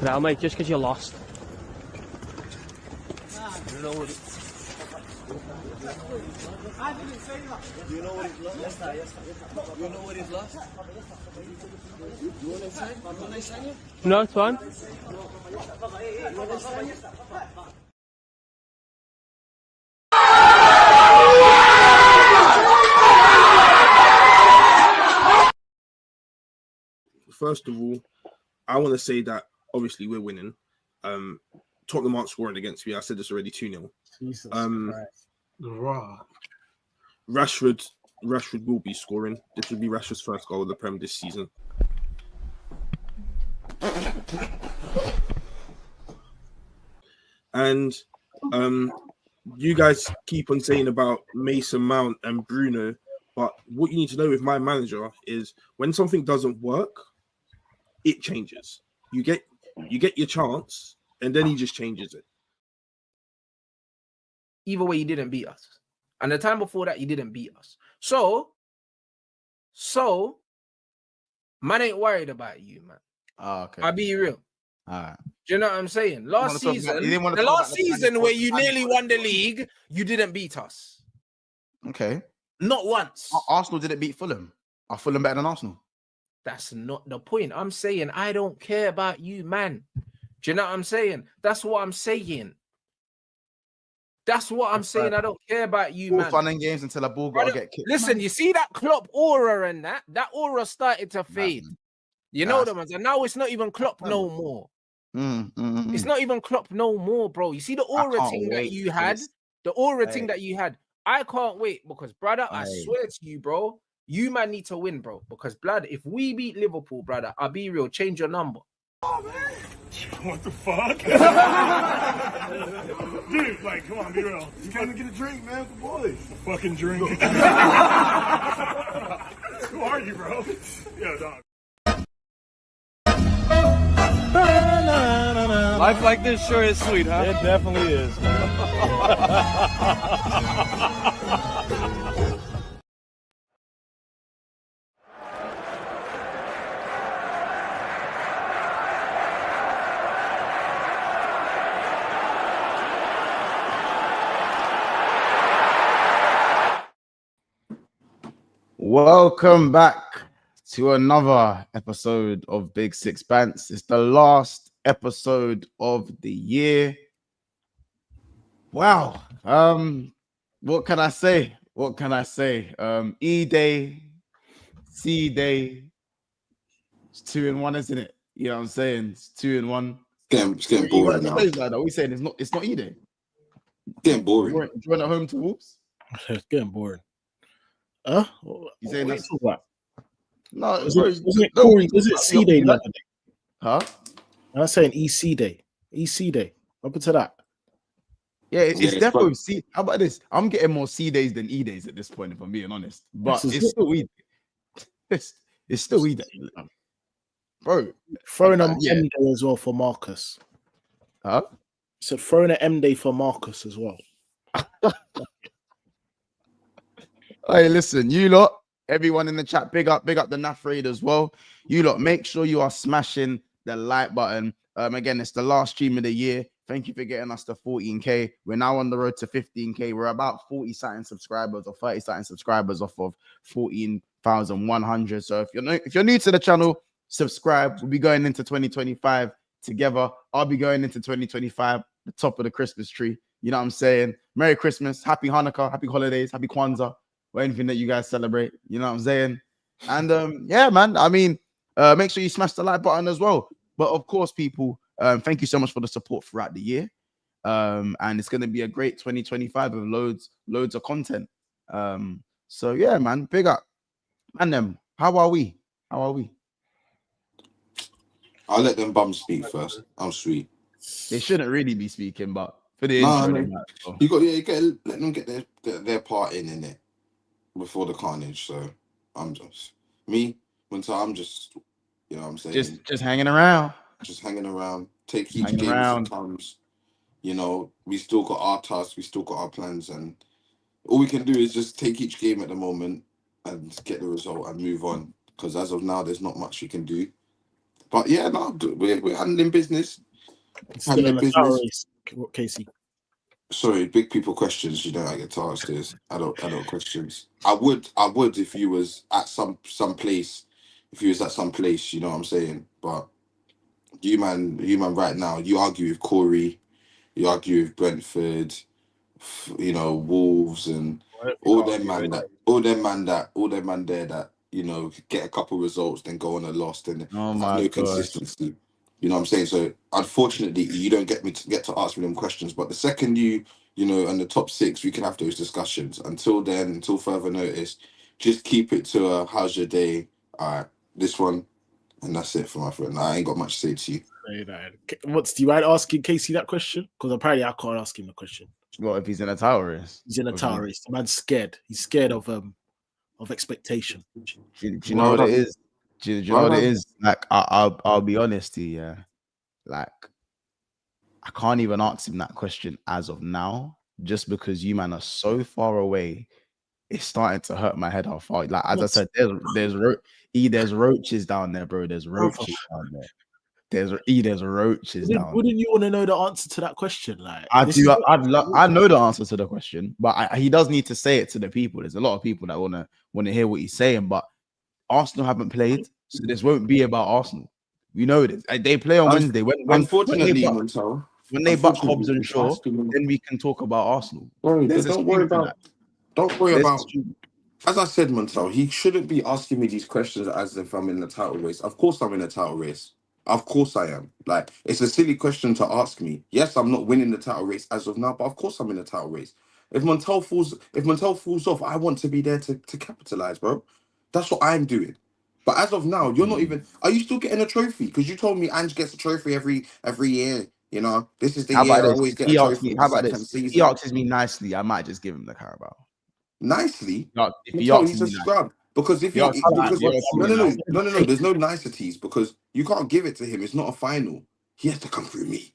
Now, mate, just because you lost. You know what? You know what he's lost? You know what he's lost? You want to sign? You want to sign? No, it's fine. First of all, I want to say that obviously we're winning. Tottenham aren't scoring against me. I said this already 2-0. Jesus Christ. Rashford will be scoring. This will be Rashford's first goal of the Prem this season. And you guys keep on saying about Mason Mount and Bruno, but what you need to know with my manager is when something doesn't work, it changes. You get your chance, and then he just changes it. Either way, you didn't beat us. And the time before that, you didn't beat us. So, man ain't worried about you, man. Oh, okay. I'll be real. All right. Do you know what I'm saying? Last season where you nearly won the league, you didn't beat us. Okay. Not once. Arsenal didn't beat Fulham. Are Fulham better than Arsenal? That's not the point. I'm saying I don't care about you, man. Do you know what I'm saying? That's what I'm saying. That's what I'm saying. I don't care about you, man. Fun and games until a ball got to get kicked. Listen, you see that Klopp aura and that aura started to fade. You know the ones, and now it's not even Klopp no more. It's not even Klopp no more, bro. You see the aura thing that you had, the aura thing that you had. I can't wait because, brother, I swear to you, bro, you man need to win, bro. Because, blood, if we beat Liverpool, brother, I'll be real, change your number. Oh, man. What the fuck? Dude, like, come on, be real. You came to get a drink, man, with the boys. Fucking drink. Who are you, bro? Yo, dog. Life like this sure is sweet, huh? It definitely is. Welcome back to another episode of Big Six Bants. It's the last episode of the year. Wow. What can I say? E Day, C Day. It's 2-in-1, isn't it? You know what I'm saying? It's 2-in-1. It's getting boring now. Are we saying it's not E Day? Getting boring. Do you want at home to Wolves? It's getting boring. Huh? You saying that's no? Was it C Day the other day? Huh? I'm saying EC Day. EC Day. Up to that. Yeah, it's definitely C. How about this? I'm getting more C days than E days at this point, if I'm being honest. But it's still E. It's still E Day, bro. Throwing an M Day as well for Marcus. Huh? So throwing an M Day for Marcus as well. Hey, listen, you lot, everyone in the chat, big up the NAF raid as well. You lot, make sure you are smashing the like button. Again, it's the last stream of the year. Thank you for getting us to 14K. We're now on the road to 15K. We're about 40-something subscribers or 30-something subscribers off of 14,100. So if you're new to the channel, subscribe. We'll be going into 2025 together. I'll be going into 2025, the top of the Christmas tree. You know what I'm saying? Merry Christmas, Happy Hanukkah, Happy Holidays, Happy Kwanzaa, or anything that you guys celebrate. You know what I'm saying? And yeah, man, I mean, make sure you smash the like button as well. But of course, people, thank you so much for the support throughout the year. And it's going to be a great 2025 with loads of content. So yeah, man, big up. And them, how are we? I'll let them bums speak first. I'm sweet. They shouldn't really be speaking, but for the intro, you got let them get their part in it before the carnage. So I'm just I'm just, you know what I'm saying, just hanging around. Take each game as it comes. You know, we still got our tasks, we still got our plans, and all we can do is just take each game at the moment and get the result and move on. Because as of now, there's not much we can do. But yeah, no, we're handling business. Still Handling in the business. tower race, Casey. Sorry, big people questions. You know, I get to ask this. Adult questions. I would if you was at some place. If you was at some place, you know what I'm saying. But you man, right now, you argue with Corey, you argue with Brentford, you know, Wolves, and all them man there that you know get a couple results, then go on a loss, and Oh have my no gosh. consistency. You know what I'm saying? So unfortunately, you don't get to ask me them questions. But the second you know, and the top 6, we can have those discussions. Until then, until further notice, just keep it to a how's your day? All right, this one, and that's it for my friend. I ain't got much to say to you. Do you mind asking Casey that question? Because apparently I can't ask him a question. What if he's in a tower race? He's in a tower race. The man's scared. He's scared of expectation. Do you know what it is? Do you know what it is? Like I'll be honest to you, yeah. Like I can't even answer him that question as of now, just because you man are so far away. It's starting to hurt my head how far. Like as I said, there's roaches down there, bro. There's roaches down there. There's roaches down. Wouldn't you want to know the answer to that question? Like I do. I know the answer to the question, but he does need to say it to the people. There's a lot of people that want to hear what he's saying, but Arsenal haven't played, so this won't be about Arsenal. We know this. They play on Wednesday. Unfortunately, when they buck Hobbs and Shaw, then we can talk about Arsenal. Don't worry about. As I said, Montel, he shouldn't be asking me these questions as if I'm in the title race. Of course, I'm in a title race. Of course I am. Like, it's a silly question to ask me. Yes, I'm not winning the title race as of now, but of course I'm in a title race. If Montel falls off, I want to be there to capitalize, bro. That's what I'm doing. But as of now, you're not even. Are you still getting a trophy? Because you told me Ange gets a trophy every year. You know, this is the year I always get a trophy. How about this? If he asks me nicely, I might just give him the Carabao. Nicely? No, if he he's a scrub. Because if no, there's no niceties because you can't give it to him. It's not a final. He has to come through me.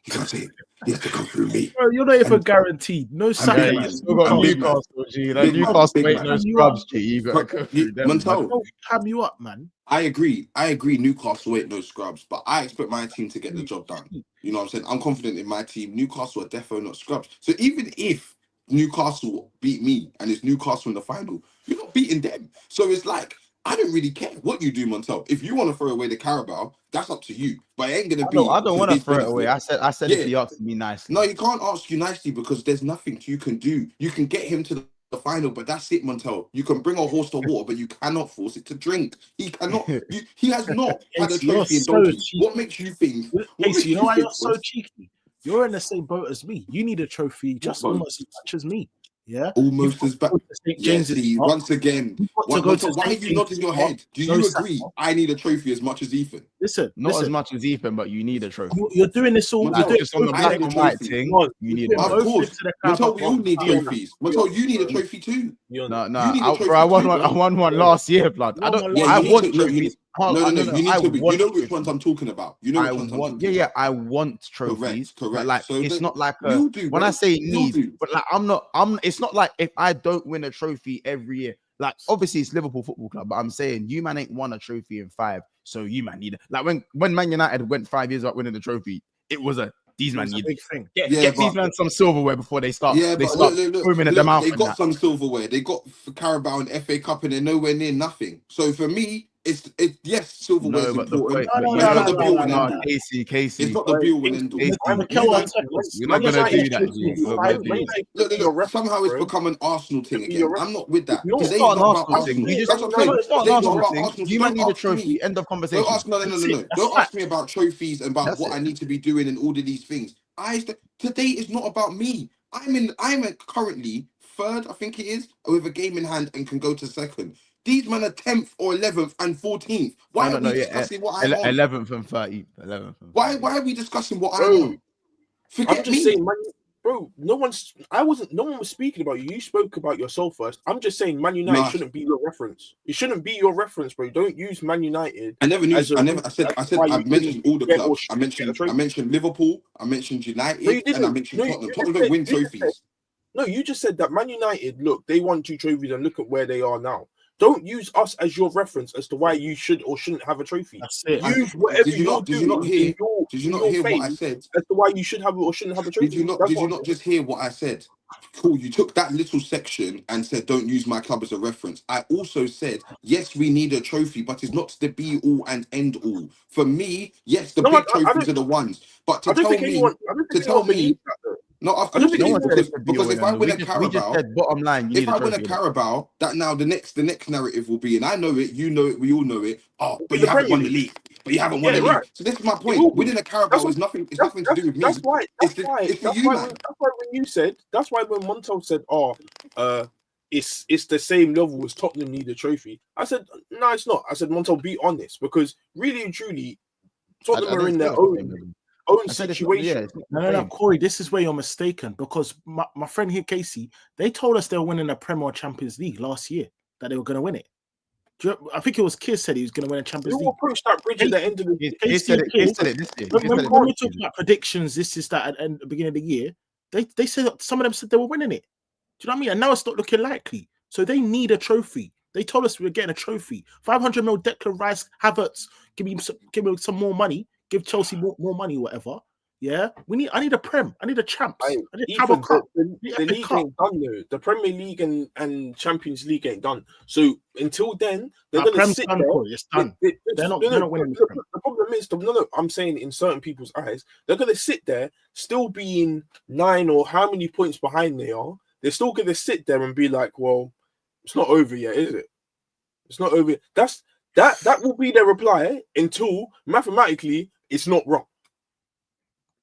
You know what I'm saying? He has to come through me. Bro, you're not even guaranteed. No second. You still got Newcastle, G. Like Newcastle ain't no scrubs, G. You got to go through them. Montel, ham you up, man. I agree. Newcastle ain't no scrubs, but I expect my team to get the job done. You know what I'm saying? I'm confident in my team. Newcastle are definitely not scrubs. So even if Newcastle beat me and it's Newcastle in the final, you're not beating them. So it's like, I don't really care what you do, Montel. If you want to throw away the Carabao, that's up to you. But it ain't gonna be. I don't want to throw it away. I said if he asks me nicely. No, he can't ask you nicely because there's nothing you can do. You can get him to the final, but that's it, Montel. You can bring a horse to water, but you cannot force it to drink. He cannot. He has not had a trophy in donkey. What makes you think? Casey, you know why you're so cheeky? You're in the same boat as me. You need a trophy just almost as much as me. Yeah, almost as bad. Yes, once again, why are you nodding your head? Do you agree? I need a trophy as much as Ethan. Listen, as much as Ethan, but you need a trophy. You're doing this all. You're doing just on the black and white thing. You need it. Of course, Montel, we all need trophies. Montel, you need a trophy too. No. I won one last year, blood. I don't. I want trophies. No, you need to be. You know which ones I'm talking about. You know which ones I'm talking about. Yeah, I want trophies. Correct. But like, so it's not like when I say need, but like it's not like if I don't win a trophy every year. Like, obviously it's Liverpool Football Club, but I'm saying you man ain't won a trophy in 5, so you man need it. Like when Man United went 5 years without winning the trophy, it was these man need big thing. Get these man some silverware before they start. Yeah, they start swimming at the mouth. They got some silverware. They got Carabao and FA Cup, and they're nowhere near nothing. So for me, it's yes, silverware is important. Casey. It's not the be-all and end-all. You're not gonna do that. Look, somehow it's become an Arsenal thing again. I'm not with that. Today's not about Arsenal. It's not an Arsenal thing. You might need a trophy. End of conversation. No. Don't ask me about trophies and about what I need to be doing and all of these things. Today is not about me. I'm currently 3rd, I think it is, with a game in hand and can go to 2nd. These men are 10th or 11th and 14th. Why are we discussing what I'm on? 11th and 13th. Why are we discussing what I'm on? I'm just saying, man, bro, no one was speaking about you. You spoke about yourself first. I'm just saying Man United shouldn't be your reference. It shouldn't be your reference, bro. Don't use Man United. I mentioned all the clubs. I mentioned Liverpool, I mentioned United, and I mentioned Tottenham. Tottenham don't win trophies. No, you just said that Man United, look, they won 2 trophies and look at where they are now. Don't use us as your reference as to why you should or shouldn't have a trophy. That's it. Use whatever Did you you're not doing hear? in your, Did you in not your hear what I fame said? as to why you should have or shouldn't have a trophy. Did you not? That's Did what you I'm not saying. just hear what I said? Cool. You took that little section and said, "Don't use my club as a reference." I also said, "Yes, we need a trophy, but it's not the be all and end all." For me, yes, the No, big trophies are the ones. But I don't think anyone. I don't think anyone believes that. Though. no, of I don't course it think No is one anyone. said it could be because all if in I all. win a We just Carabao, said bottom line, you if need a I win a trophy. Carabao, that now the next narrative will be, and I know it, you know it, we all know it. Oh, but In you the haven't Premier won the League. league. But you haven't won Yeah, the league. right. So this is my It point. will be. Winning a That's Carabao what, is nothing. It's nothing to do with me. That's why. It's for you, man. That's why when you said. That's why when Montel said, "Oh, it's the same level as Tottenham need a trophy." I said, "No, it's not." I said, "Montel, be honest, because really and truly, Tottenham are in their own I said it's not, situation." it's not No, the no, no, same. Corey, this is where you're mistaken because my friend here, Casey, they told us they were winning a Premier or Champions League last year, that they were going to win it. I think it was Kiss said he was going to win a Champions You League. approach that bridge at the end of the He Casey said and it. He Kiss, said it this year. when, He when, said it when we this talk year. about predictions, this is that at the beginning of the year, they said some of them said they were winning it. Do you know what I mean? And now it's not looking likely. So they need a trophy. They told us we were getting a trophy. 500 mil Declan Rice, Havertz, give me some more money. Give Chelsea more money, whatever. Yeah, I need a Prem. I need a Champs. I need a Carabao Ethan, Cup. the league ain't done though. The Premier League and Champions League ain't done. So until then, they're gonna Prem's sit done, there. Corey. It's done. They're not winning the Prem. The problem is, no. I'm saying in certain people's eyes, they're gonna sit there, still being 9 or how many points behind they are. They're still gonna sit there and be like, "Well, it's not over yet, is it? It's not over." That will be their reply until mathematically it's not wrong.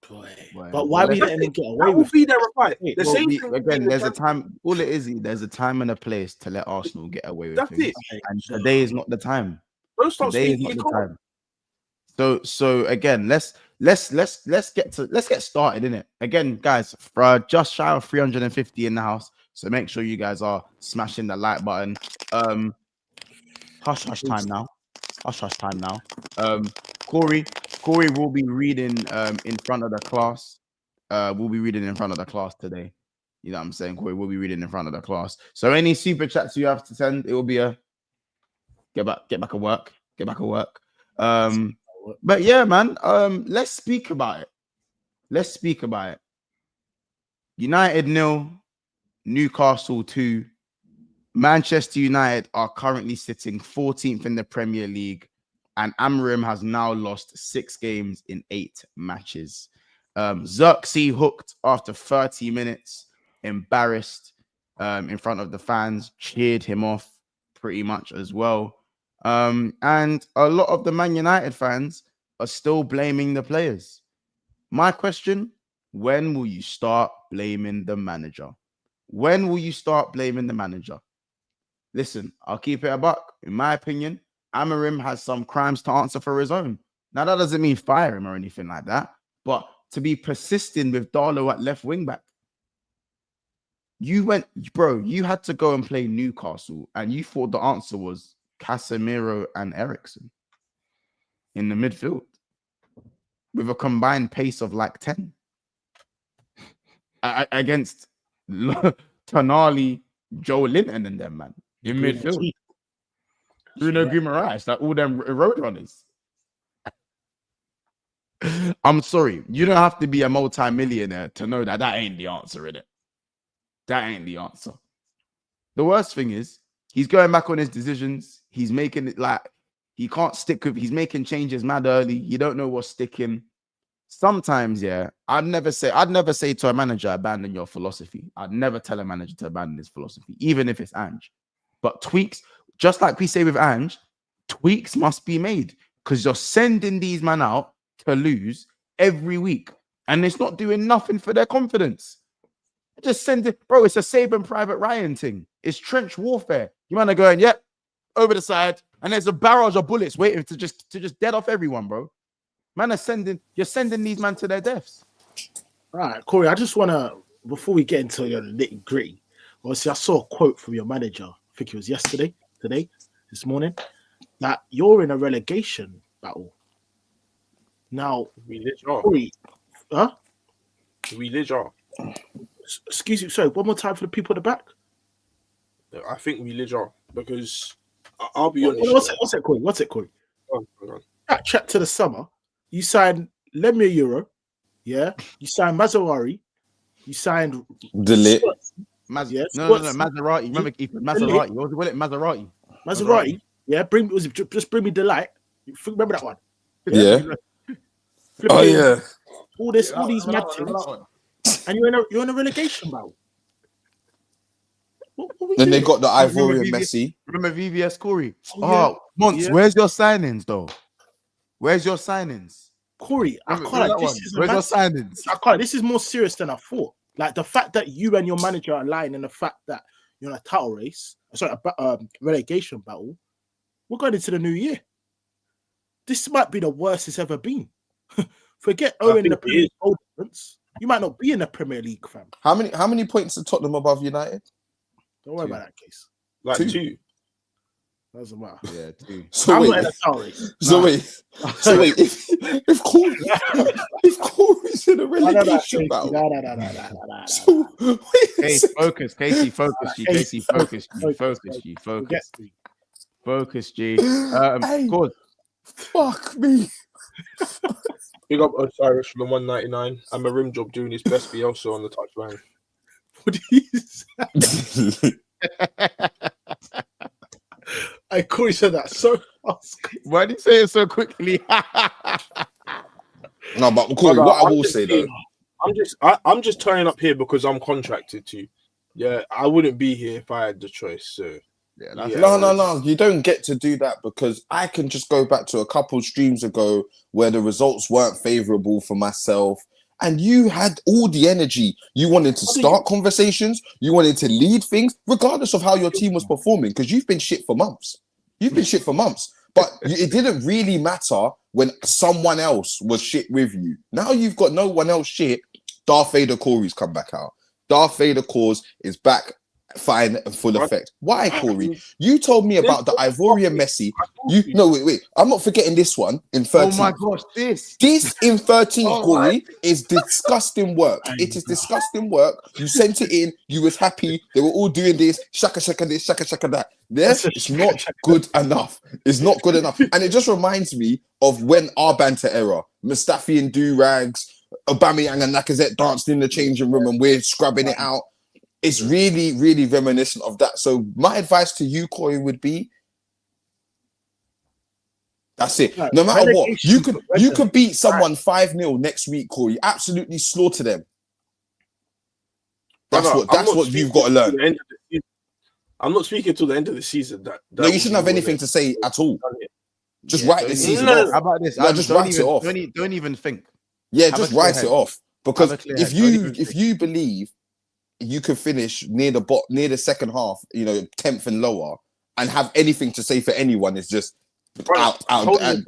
But why we letting them get away That will with be their reply. The Well, same thing again, there's a time. All it is, there's a time and a place to let Arsenal get away with That's things. it. And today is not the time. Don't start Today is speaking not your the time. time. So again, let's get started in it. Again, guys, for just shy of 350 in the house. So make sure you guys are smashing the like button. Hush time now. Hush time now. Corey will be reading in front of the class. We'll be reading in front of the class today. You know what I'm saying? Corey will be reading in front of the class. So any super chats you have to send, it will be a get back at work. Get back at work. But yeah, man. Let's speak about it. United 0, Newcastle 2. Manchester United are currently sitting 14th in the Premier League, and Amorim has now lost 6 games in 8 matches. Xerxes hooked after 30 minutes, embarrassed in front of the fans, cheered him off pretty much as well. And a lot of the Man United fans are still blaming the players. My question, when will you start blaming the manager? When will you start blaming the manager? Listen, I'll keep it a buck. In my opinion, Amorim has some crimes to answer for his own. Now, that doesn't mean fire him or anything like that, but to be persistent with Darlow at left wing back. You had to go and play Newcastle, and you thought the answer was Casemiro and Eriksen in the midfield with a combined pace of like 10 against Tonali, Joe Linton and them, man. In midfield. Bruno Guimaraes, like all them road runners. I'm sorry. You don't have to be a multi-millionaire to know that ain't the answer, innit? That ain't the answer. The worst thing is, he's going back on his decisions. He's making it like he can't stick with, he's making changes mad early. You don't know what's sticking. Sometimes, yeah, I'd never say to a manager, abandon your philosophy. I'd never tell a manager to abandon his philosophy, even if it's Ange. But tweaks, just like we say with Ange, tweaks must be made because you're sending these men out to lose every week. And it's not doing nothing for their confidence. Just send it, bro. It's a Saban Private Ryan thing. It's trench warfare. You man are going, yep, over the side, and there's a barrage of bullets waiting to just dead off everyone, bro. Man are you're sending these men to their deaths. All right, Corey, I just want to, before we get into your nitty gritty, obviously I saw a quote from your manager, I think it was this morning, that you're in a relegation battle. Now, Corey, huh? We Excuse me, sorry, one more time for the people at the back. I think we are because I'll be honest. What's it, Corey? What's it, Corey? Go on. That trip to the summer, you signed Lemmy Euro, yeah. You signed Mazzarari, you signed Delete. No, Maserati. Remember, Maserati. What was it? Maserati. Maserati. Yeah, bring me delight. Remember that one? Yeah. Oh yeah. All these mad things, and you're in a relegation battle. What we Then doing? they got the Ivorian Messi. Remember VVS Corey? Oh, Monts, where's your signings though? Where's your signings? Corey, I can't. Where's your signings? I can't. This is more serious than I thought. Like the fact that you and your manager are lying, and the fact that you're in a title race, a relegation battle. We're going into the new year. This might be the worst it's ever been. Forget owning the Premier League. You might not be in the Premier League, fam. How many points are Tottenham above United? Don't worry about that case. Like 2. Doesn't matter. Yeah, 2. So I'm wait, not in a title race. so wait, if Corey's in a relegation battle, so wait, focus, Casey, focus, G. Hey, fuck me. Big up Osiris from the 199. I'm a rim job doing his best Bielsa on the touchline. What did he say? Corey said that so fast. Why did you say it so quickly? No, but Corey, what I will say though, I'm just turning up here because I'm contracted to. Yeah, I wouldn't be here if I had the choice. So no, you don't get to do that because I can just go back to a couple of streams ago where the results weren't favorable for myself. And you had all the energy. You wanted to start conversations. You wanted to lead things, regardless of how your team was performing, because you've been shit for months. But it didn't really matter when someone else was shit with you. Now you've got no one else shit. Darth Vader Corey's come back out. Darth Vader cause is back fine and full effect. Why, Corey? You told me about the Ivorian Messi. Wait. I'm not forgetting this one in 13. Oh my gosh, this in 13, Corey, is disgusting work. It is disgusting work. You sent it in. You was happy. They were all doing this. Shaka this, shaka that. Yes, it's not good enough. It's not good enough. And it just reminds me of when our banter era, Mustafi and do-rags, Aubameyang and Lacazette danced in the changing room and we're scrubbing it out. It's really, really reminiscent of that. So my advice to you, Corey, would be that's it. No matter what, you could beat someone 5-0 next week, Corey. Absolutely slaughter them. That's what you've got to learn. I'm not speaking till the end of the season. No, you shouldn't have anything to say at all. Just write the season off. How about this? No, just write it off. Don't even think. Yeah, just write it off. Because if you believe you could finish near the second half, 10th and lower, and have anything to say for anyone is just out and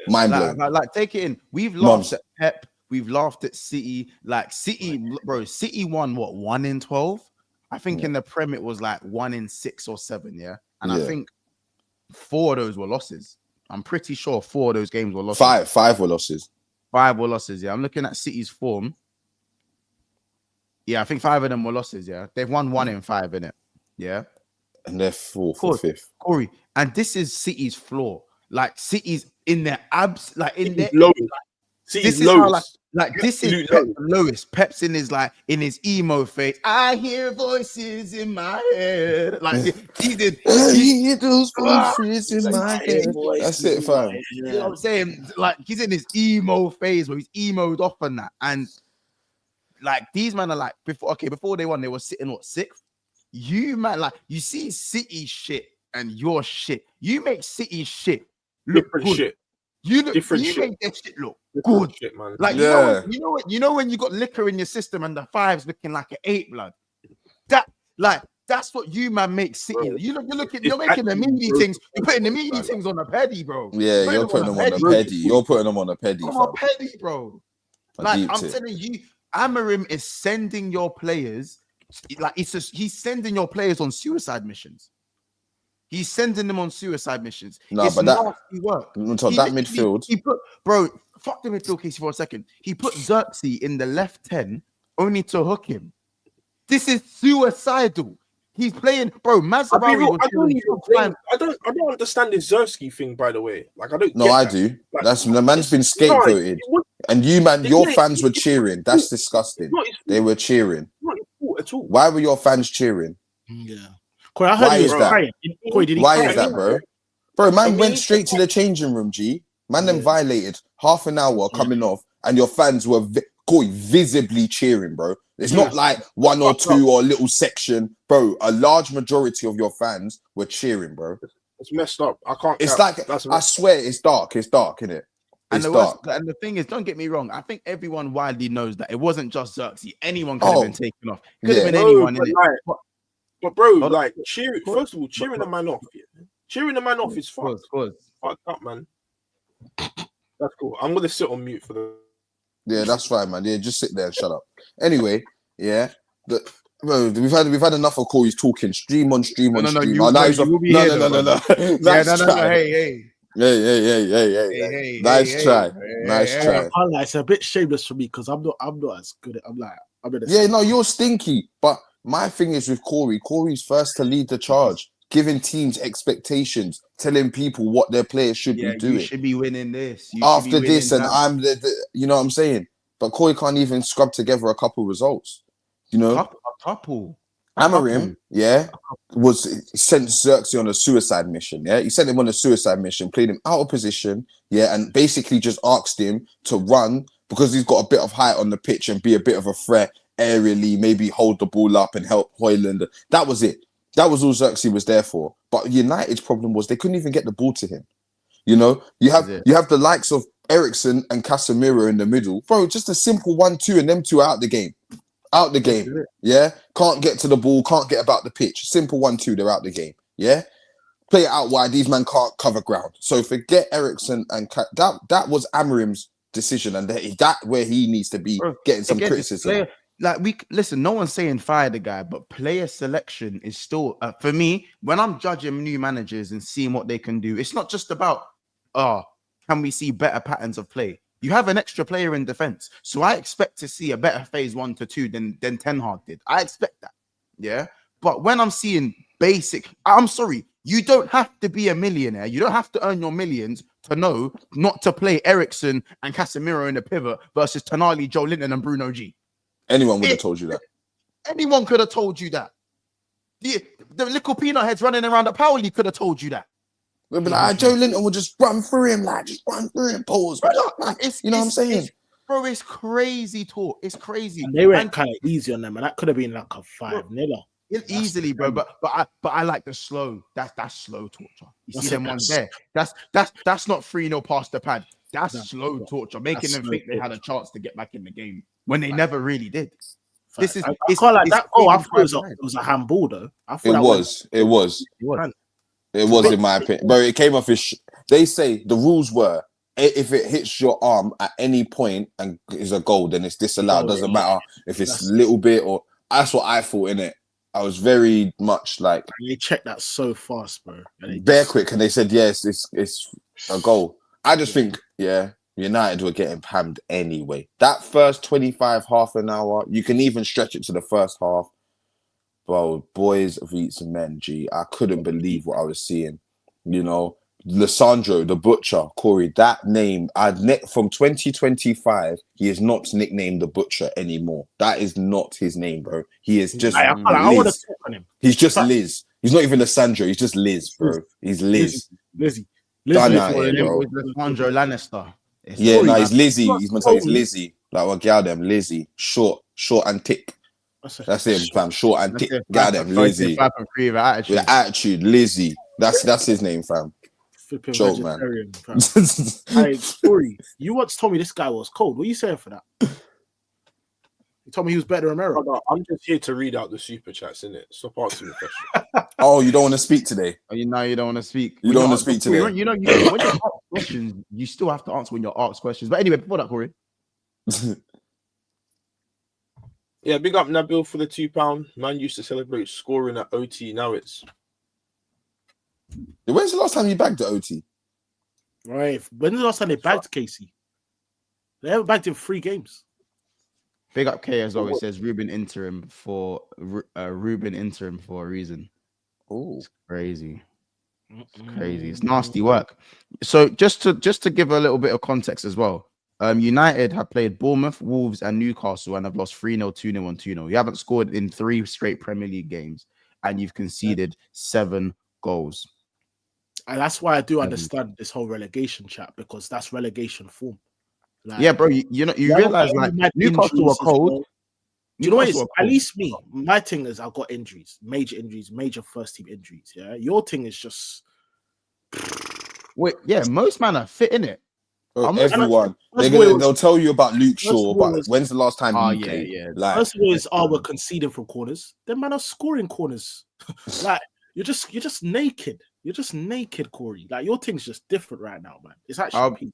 mind blowing. Like, take it in. We've laughed at Pep. We've laughed at City. Like City won 1 in 12. I think in the Prem it was like 1 in 6 or 7. Yeah, and I think 4 of those were losses. I'm pretty sure 4 of those games were losses. 5 were losses. 5 were losses. Yeah, I'm looking at City's form. Yeah, I think 5 of them were losses. Yeah, they've won 1 in 5 in it. Yeah, and they're 4th or 5th. Corey, and this is City's flaw. Like City's in their abs, like in their lowest. This is lowest. How, this is Pep's lowest. Pep's in his emo phase. I hear voices in my head. Like he did. I hear those voices in my head. That's it, fam. You know what I'm saying? Like he's in his emo phase where he's emoed off on that. And like these men are like before they won, they were sitting 6th. You man, like you see City shit and your shit. You make City shit look different good. Shit. You make that shit look good, shit, man. Like you know when you got liquor in your system and the 5's looking like an 8, blood. That's what you man make City. Bro, you're making the meaty things. You're putting the meaty things on a paddy, bro. Yeah, you're putting them on a paddy. You're putting them on a paddy. On a paddy, bro. Like I'm telling you, Amorim is sending your players. Like he's sending your players on suicide missions. He's sending them on suicide missions. No, it's but nasty work. That midfield. He put fuck the midfield, Casey, for a second. He put Xerxes in the left 10 only to hook him. This is suicidal. He's playing, bro. Mazraoui I don't understand this Zersky thing, by the way. Like, I don't. No, get I that. do. Like, That's the man's been scapegoated, and you, man, your fans were cheering. That's disgusting. They were cheering. Not his fault at all. Why were your fans cheering? Yeah. Corey, I heard Why he was is that? crying. Corey, did he Why cry? is that, bro? Bro, man went straight to the changing room, G. Man then violated half an hour coming off, and your fans were visibly cheering, bro. It's not like one or two or a little section, bro. A large majority of your fans were cheering, bro. It's messed up. I can't. It's like, I swear, it's dark. It's dark, innit? And It's the dark. and the thing is, don't get me wrong. I think everyone widely knows that it wasn't just Xerxes. Anyone could have been taken off. Could have been anyone. But bro, like cheering. First of all, cheering a man off. Yeah. Cheering a man off is fucked. Fucked up, man. That's cool. I'm gonna sit on mute for the. Yeah, that's fine, man. Yeah, just sit there and shut up. Anyway, yeah. Bro, we've had enough of Corey's talking. Stream on stream. No. No. Hey. Nice try. It's a bit shameless for me because I'm not as good. I'm no, you're stinky. But my thing is with Corey. Corey's first to lead the charge, giving teams expectations, telling people what their players should be doing. You should be winning this. After this, and I'm you know what I'm saying. But Corey can't even scrub together a couple results. You know, a couple. Amarim, was sent Xerxes on a suicide mission. Yeah, he sent him on a suicide mission, played him out of position. Yeah, and basically just asked him to run because he's got a bit of height on the pitch and be a bit of a threat aerially, maybe hold the ball up and help Højlund. That was it. That was all Xerxes was there for. But United's problem was they couldn't even get the ball to him. You know, you have the likes of Eriksen and Casemiro in the middle, bro. Just a simple 1-2, and them two are out the game. Out the game, yeah. Can't get to the ball, can't get about the pitch. Simple 1-2, they're out the game, yeah. Play it out wide. These men can't cover ground. So forget Eriksen and that was Amarim's decision, and that where he needs to be getting some criticism. Listen. No one's saying fire the guy, but player selection is still for me. When I'm judging new managers and seeing what they can do, it's not just about can we see better patterns of play. You have an extra player in defense, so I expect to see a better phase 1 to 2 than Ten Hag did. I expect that, yeah. But when I'm seeing basic, I'm sorry, you don't have to be a millionaire. You don't have to earn your millions to know not to play Eriksen and Casemiro in the pivot versus Tonali, Joe Linton, and Bruno G. Anyone would have told you that. Anyone could have told you that. The little peanut heads running around at Power League could have told you that. We'll be like, Joe Linton will just run through him, just run through him, pause. You know what I'm saying? Bro, it's crazy talk. It's crazy. And they went kind of easy on them, and that could have been like a 5-0. Easily, bro. But I like the slow. That's slow torture. You see them ones there. That's not 3-0 past the pad. That's slow torture, making them think they had a chance to get back in the game when they never really did. This is I thought it was a handball though. It was in my opinion, bro. It came off his. They say the rules were if it hits your arm at any point and is a goal, then it's disallowed. Doesn't matter if it's a little bit or. That's what I thought in it. I was very much like they checked that so fast, bro. Bare quick, and they said yes, it's a goal. I just think United were getting pammed anyway. That first 25, half an hour, you can even stretch it to the first half. Bro, boys of Eats and Men, G. I couldn't believe what I was seeing. You know, Lissandro, the Butcher, Corey, that name, from 2025, he is not nicknamed the Butcher anymore. That is not his name, bro. He is just I want to talk on him. He's just Liz. He's not even Lissandro. He's just Liz, bro. He's Liz. Lizzie. Lissandro Lannister. He's Lizzie. He's meant to say he's Lizzie. Like what girl them, Lizzie. Short and thick. That's him, fam. Short and thick. Got them, Lizzie. With attitude, Lizzie. That's his name, fam. Joke, man. Hey, Corey, you once told me this guy was cold. What are you saying for that? You told me he was better than Romero. No, I'm just here to read out the super chats, innit? Stop asking me questions. Oh, you don't want to speak today? You don't want to speak. You don't want to speak today? When you ask questions, you still have to answer when you're asked questions. But anyway, before that, Corey. Yeah, big up Nabil for the £2. Man used to celebrate scoring at OT. Now it's. When's the last time you bagged the OT? Right. When's the last time they bagged Casey? They haven't bagged him 3 games. Big up K as well. He says Ruben interim for a reason. Oh, It's crazy. It's crazy. It's nasty work. So just to give a little bit of context as well. United have played Bournemouth, Wolves, and Newcastle and have lost 3-0, 2-0, and 2-0. You haven't scored in 3 straight Premier League games, and you've conceded 7 goals. And that's why I do understand this whole relegation chat, because that's relegation form. Like, yeah, bro. You realize like Newcastle were cold. Well. Do you know what it is? At least me, my thing is I've got injuries, major first team injuries. Yeah, your thing is just wait. Yeah, most man are fit in it. Everyone, they'll tell you about Luke Shaw, but when's the last time he played? Yeah. Like, first of all, is we're conceding from corners. Then man are scoring corners. Like you're just naked. You're just naked, Corey. Like your thing's just different right now, man. It's actually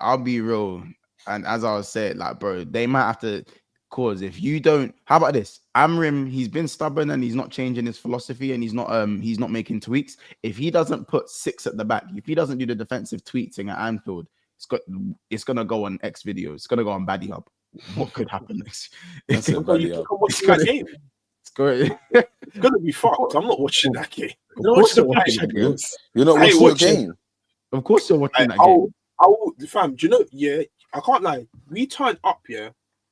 I'll be real. And as I was saying, like, bro, they might have to cause if you don't. How about this? Amrim, he's been stubborn and he's not changing his philosophy and he's not making tweaks. If he doesn't put 6 at the back, if he doesn't do the defensive tweeting at Anfield, it's gonna go on X video. It's gonna go on Baddie Hub. What could happen next? It's gonna be fucked. I'm not watching that game. You're not watching the game. Of course you're watching that game. Fam, do you know? Yeah, I can't lie. We turned up. Yeah,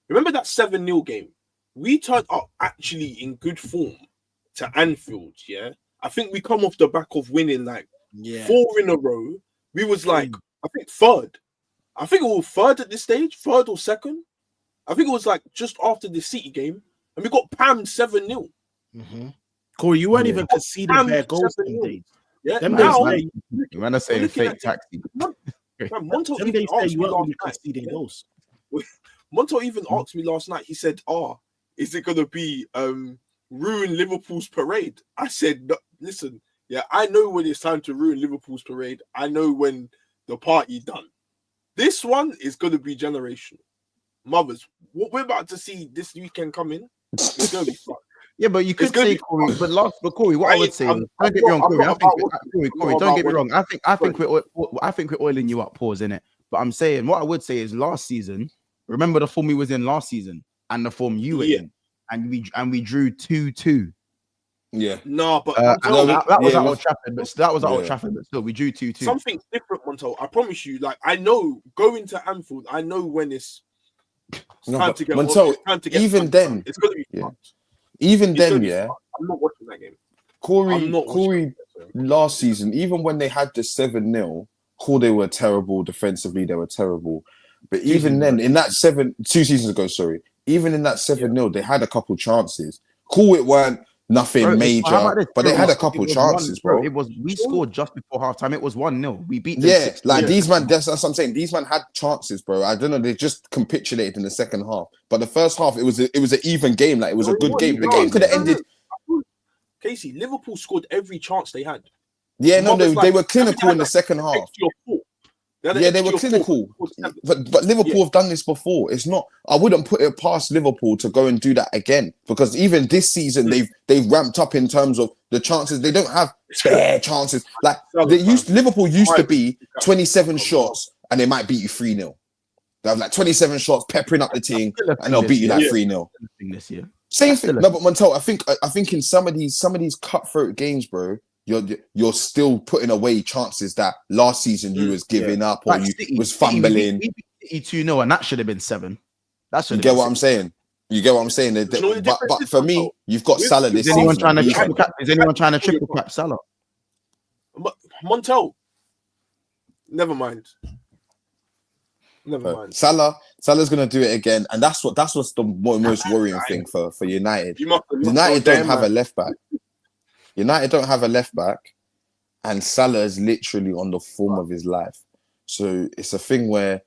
remember that 7-0 game? We turned up actually in good form to Anfield. Yeah, I think we come off the back of winning like 4 in a row. We was like, I think 3rd. I think it was 3rd at this stage, 3rd or 2nd. I think it was like just after the City game, and we got pammed 7-0. Mm-hmm. Corey, you weren't even conceding their goals them days. Yeah, them now days you want to say fake taxi. Monto even asked me last night. Goals. Monto even asked me last night. He said, is it gonna be ruin Liverpool's parade? I said, no, listen, I know when it's time to ruin Liverpool's parade. I know when the party done. This one is gonna be generational. Mothers, what we're about to see this weekend coming, it's gonna be fun. Yeah, but you could say Corey, but Corey, what I would say, don't get me wrong, Corey, don't get me wrong. I think we're oiling you up, pause in it. But I'm saying what I would say is last season, remember the form we was in last season and the form you were in, and we drew 2-2. Yeah, no, but that was at Old Trafford, but that was at Old Trafford, but still we drew 2-2. Something different, Monto. I promise you. Like I know going to Anfield, I know when it's time to get. Monto, even then, it's gonna be fun. Even then, I'm not watching that game. Corey last season, even when they had the 7-0, they were terrible defensively. They were terrible, but even then, in that 2 seasons ago, even in that 7-0, they had a couple chances. It weren't nothing major, but they had a couple chances, bro. We scored just before halftime. It was 1-0. We beat them. Yeah, like these man. That's what I'm saying. These man had chances, bro. I don't know. They just capitulated in the second half. But the first half, it was an even game. Like it was a good game. The game could have ended. Casey, Liverpool scored every chance they had. Yeah, no, they were clinical in the second half. Yeah, they were clinical. But Liverpool have done this before. It's not. I wouldn't put it past Liverpool to go and do that again, because even this season they've ramped up in terms of the chances. They don't have bare chances. Like Liverpool used to be 27 shots and they might beat you 3-0. They have like 27 shots peppering up the team and they'll beat you like 3-0. Same thing. No, but Montel, I think in some of these cutthroat games, bro, you're still putting away chances that last season you was giving up or you was fumbling. City 2-0 and that should have been 7. That should. You get what I'm saying? You get what I'm saying? But for me, you've got Salah this season. Is anyone trying to triple cap Salah? Montel. Never mind. Salah's gonna do it again, and that's what's the most worrying thing for United. United don't have a left back. United don't have a left back, and Salah is literally on the form of his life. So it's a thing where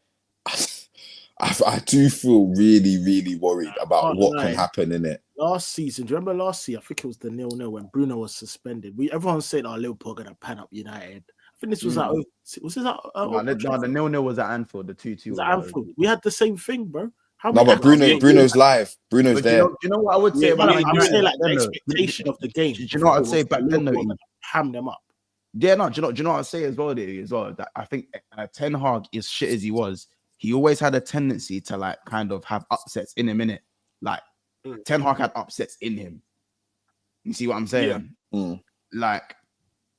I do feel really, really worried about what can happen in it. Last season, do you remember last season? I think it was the 0-0 when Bruno was suspended. Everyone said, Liverpool are gonna pan up United. I think this was at. The 0-0 was at Anfield. The 2-2 was at Anfield. We had the same thing, bro. But Bruno's live. Bruno's there. Do you know what I would say about I'm saying like the expectation of the game. Do you know what I'd say back then though? Ham them up. Yeah, no. Do you know what I'd say as well? That I think Ten Hag, as shit as he was, he always had a tendency to like kind of have upsets in a minute. Like Ten Hag had upsets in him. You see what I'm saying? Like,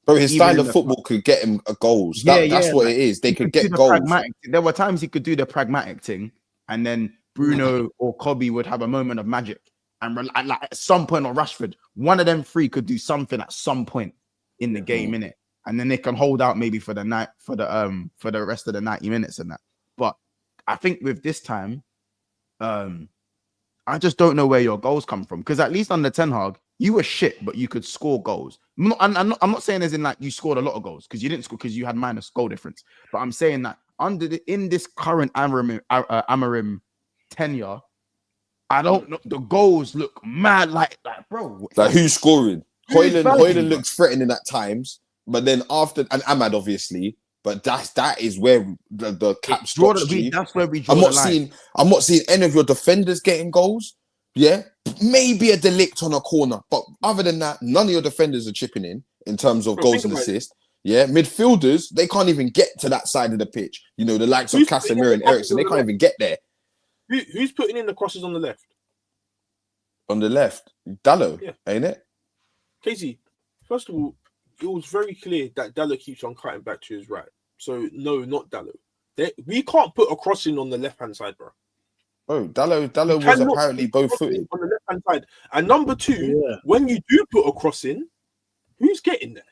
bro, his style of football could get him goals. That's what it is. They could get goals. There were times he could do the pragmatic thing, and then Bruno or Kobe would have a moment of magic. And like at some point, or Rashford, one of them three could do something at some point in the game, innit? And then they can hold out maybe for the night, for the rest of the 90 minutes and that. But I think with this time, I just don't know where your goals come from. Because at least under Ten Hag, you were shit, but you could score goals. I'm not saying as in like you scored a lot of goals, because you didn't score because you had minus goal difference. But I'm saying that in this current Amarim tenure, I don't know. The goals look mad, like bro. Like who's scoring? Højlund looks threatening at times, but then after, and Ahmad obviously, but that is where the cap stops. That's where we draw the line. I'm not seeing any of your defenders getting goals. Yeah, maybe a delict on a corner, but other than that, none of your defenders are chipping in terms of goals and assists. Yeah, midfielders, they can't even get to that side of the pitch. You know, the likes of Casemiro and Eriksen, they can't even get there. Who's putting in the crosses on the left? On the left, Dallo, ain't it? Casey, first of all, it was very clear that Dallo keeps on cutting back to his right. So, no, not Dallo. We can't put a crossing on the left-hand side, bro. Oh, Dallo was apparently both-footed. On the left-hand side. And number two, when you do put a crossing, who's getting there?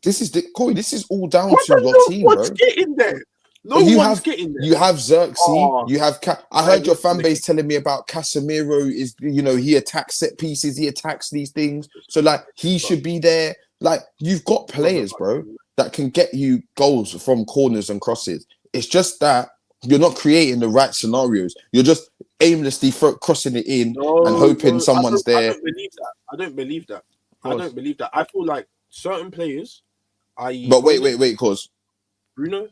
This is all down to your team, bro. What's getting there? No one's getting there. You have Xerxes. You have. I heard your fan base telling me about Casemiro. Is, you know, he attacks set pieces. He attacks these things. So like he should be there. Like you've got players, bro, that can get you goals from corners and crosses. It's just that you're not creating the right scenarios. You're just aimlessly crossing it in and hoping someone's there. I don't believe that. I feel like certain players. But wait, cause Bruno.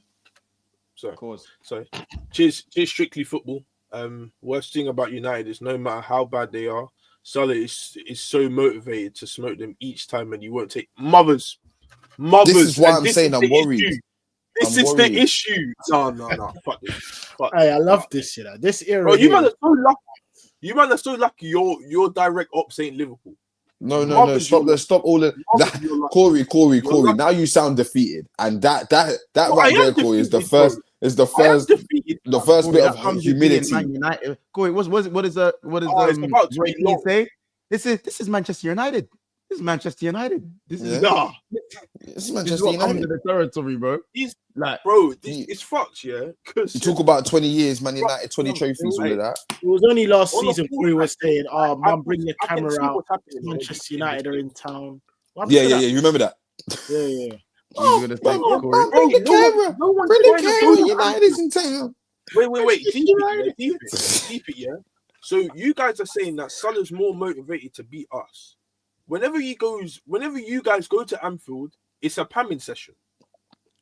Sorry. Cheers, strictly football. Worst thing about United is no matter how bad they are, Salah is so motivated to smoke them each time, and you won't take mothers. This is why I'm saying I'm worried. This is the issue. No. Fuck this. Hey, I love this, you know. This era. Bro, you man are so lucky. You man are so lucky. Your direct ops ain't Liverpool. No. Stop all of that. Corey. Now you sound defeated, and that right there, Corey, is the first bit of humility. Corey, what does he say? This is Manchester United. This is Manchester United. This is Manchester United. The territory, bro. He's like, bro, it's fucked, yeah. You talk about 20 years, Man United, 20 trophies, all of that. It was only last season we were saying, "Oh, man, bring the camera out. Manchester United are in town." Yeah. You remember that? Yeah. Bring the camera. Bring the camera. United's in town. Wait. Keep it, yeah. So you guys are saying that Salah's more motivated to beat us. Whenever you guys go to Anfield, it's a pamming session.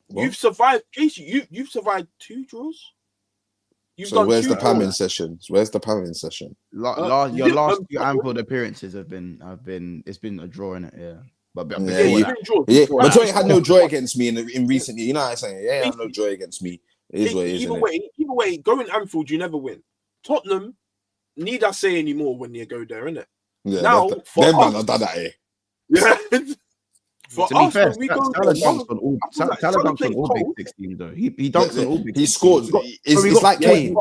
What? You've survived, Casey. You've survived 2 draws. Where's the pamming sessions? Where's the pamming session? Your last 2 Anfield appearances have been it's been a draw in it, yeah. But Joy had no joy against me in recent years. You know what I'm saying? Yeah, had no joy against me. It is what it is. Either way, going Anfield, you never win. Tottenham, need I say any more when you go there, innit? Yeah, now, for us, I've done that here. Yeah. For us, fair, when we go Salah dunks on all big 16 though. He dunks on all big 16. He scores. It's like Kane.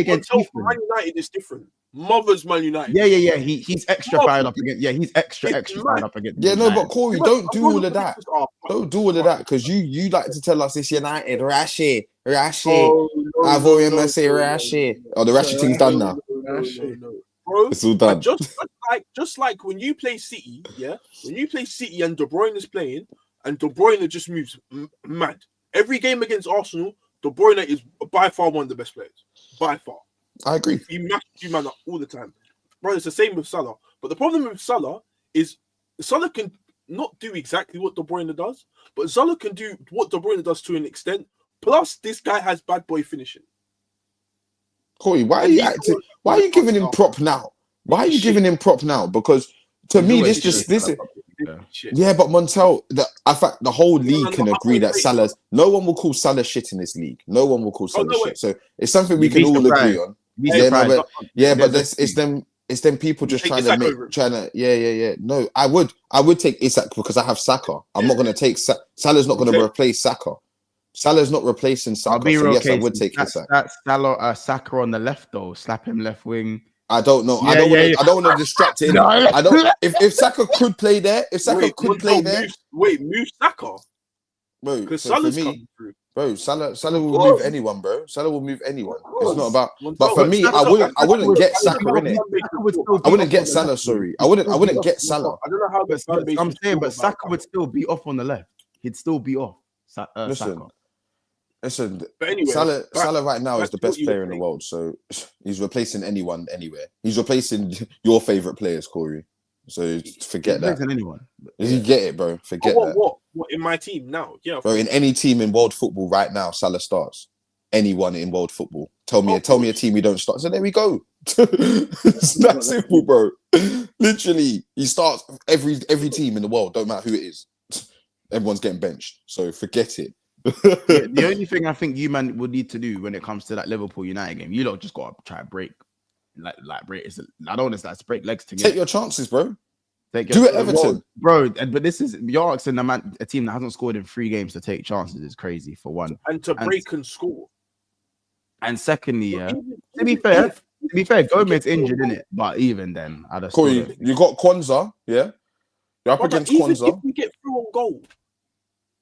Against Man United is different. Mother's Man United. Yeah. He's extra fired up against. Yeah, he's extra fired up against. Yeah, no, but Corey, don't do all of that. Don't do all of that because you like to tell us it's United. Rashi. I've always say Rashi. Oh, the Rashi thing's done now. Bro, it's all done. Just like when you play City, yeah. When you play City and De Bruyne is playing, and De Bruyne just moves mad. Every game against Arsenal, De Bruyne is by far one of the best players. By far, I agree. He matches you man up all the time, bro. It's the same with Salah. But the problem with Salah is Salah can not do exactly what De Bruyne does, but Salah can do what De Bruyne does to an extent. Plus, this guy has bad boy finishing. Corey, why are you giving him prop now? Why are you giving him prop now? Because to me, this is yeah. But Montel, the whole league can agree that Salah's. No one will call Salah shit in this league. No one will call Salah shit. So it's something we can all agree on. Be Yeah, no, surprised. but it's them people just trying to yeah. No, I would take Isak because I have Saka. I'm not gonna take Salah's not gonna replace Saka. Salah's not replacing Saka. I'll be real, yes, Casey. I would take Isak. That's Saka on the left though. Slap him left wing. I don't know. I don't want to distract him. No. I don't. If Saka could play there, move Saka, bro. Because So Salah's for me, coming through. bro, Salah will move anyone, bro. Salah will move anyone. It's not about. But for me, I wouldn't get Saka in it. I wouldn't get Salah. Sorry, I wouldn't get Salah. I don't know how this fan base. I'm saying, but Saka would still be off on the left. He'd still be off. Listen. But anyway, Salah right now is the best player in the world. So he's replacing anyone anywhere. He's replacing your favorite players, Corey. So forget that. Anyone. You get it, bro. Forget that. What in my team now? Yeah, bro. In any team in world football right now, Salah starts. Anyone in world football. Tell me a team you don't start. So there we go. It's that simple, bro. Literally, he starts every team in the world. Don't matter who it is. Everyone's getting benched. So forget it. The only thing I think you man would need to do when it comes to that Liverpool United game, you lot just gotta try to break, like break. I don't want to break legs together. Take your chances, bro. Do it, Everton, bro. But this is you're asking a team that hasn't scored in 3 games to take chances is crazy for one, and to break and score. And secondly, to be fair, Gomez injured, isn't it? But even then, Corey, you got Kwanzaa, yeah. You're up against Kwanzaa. If we get through on goal,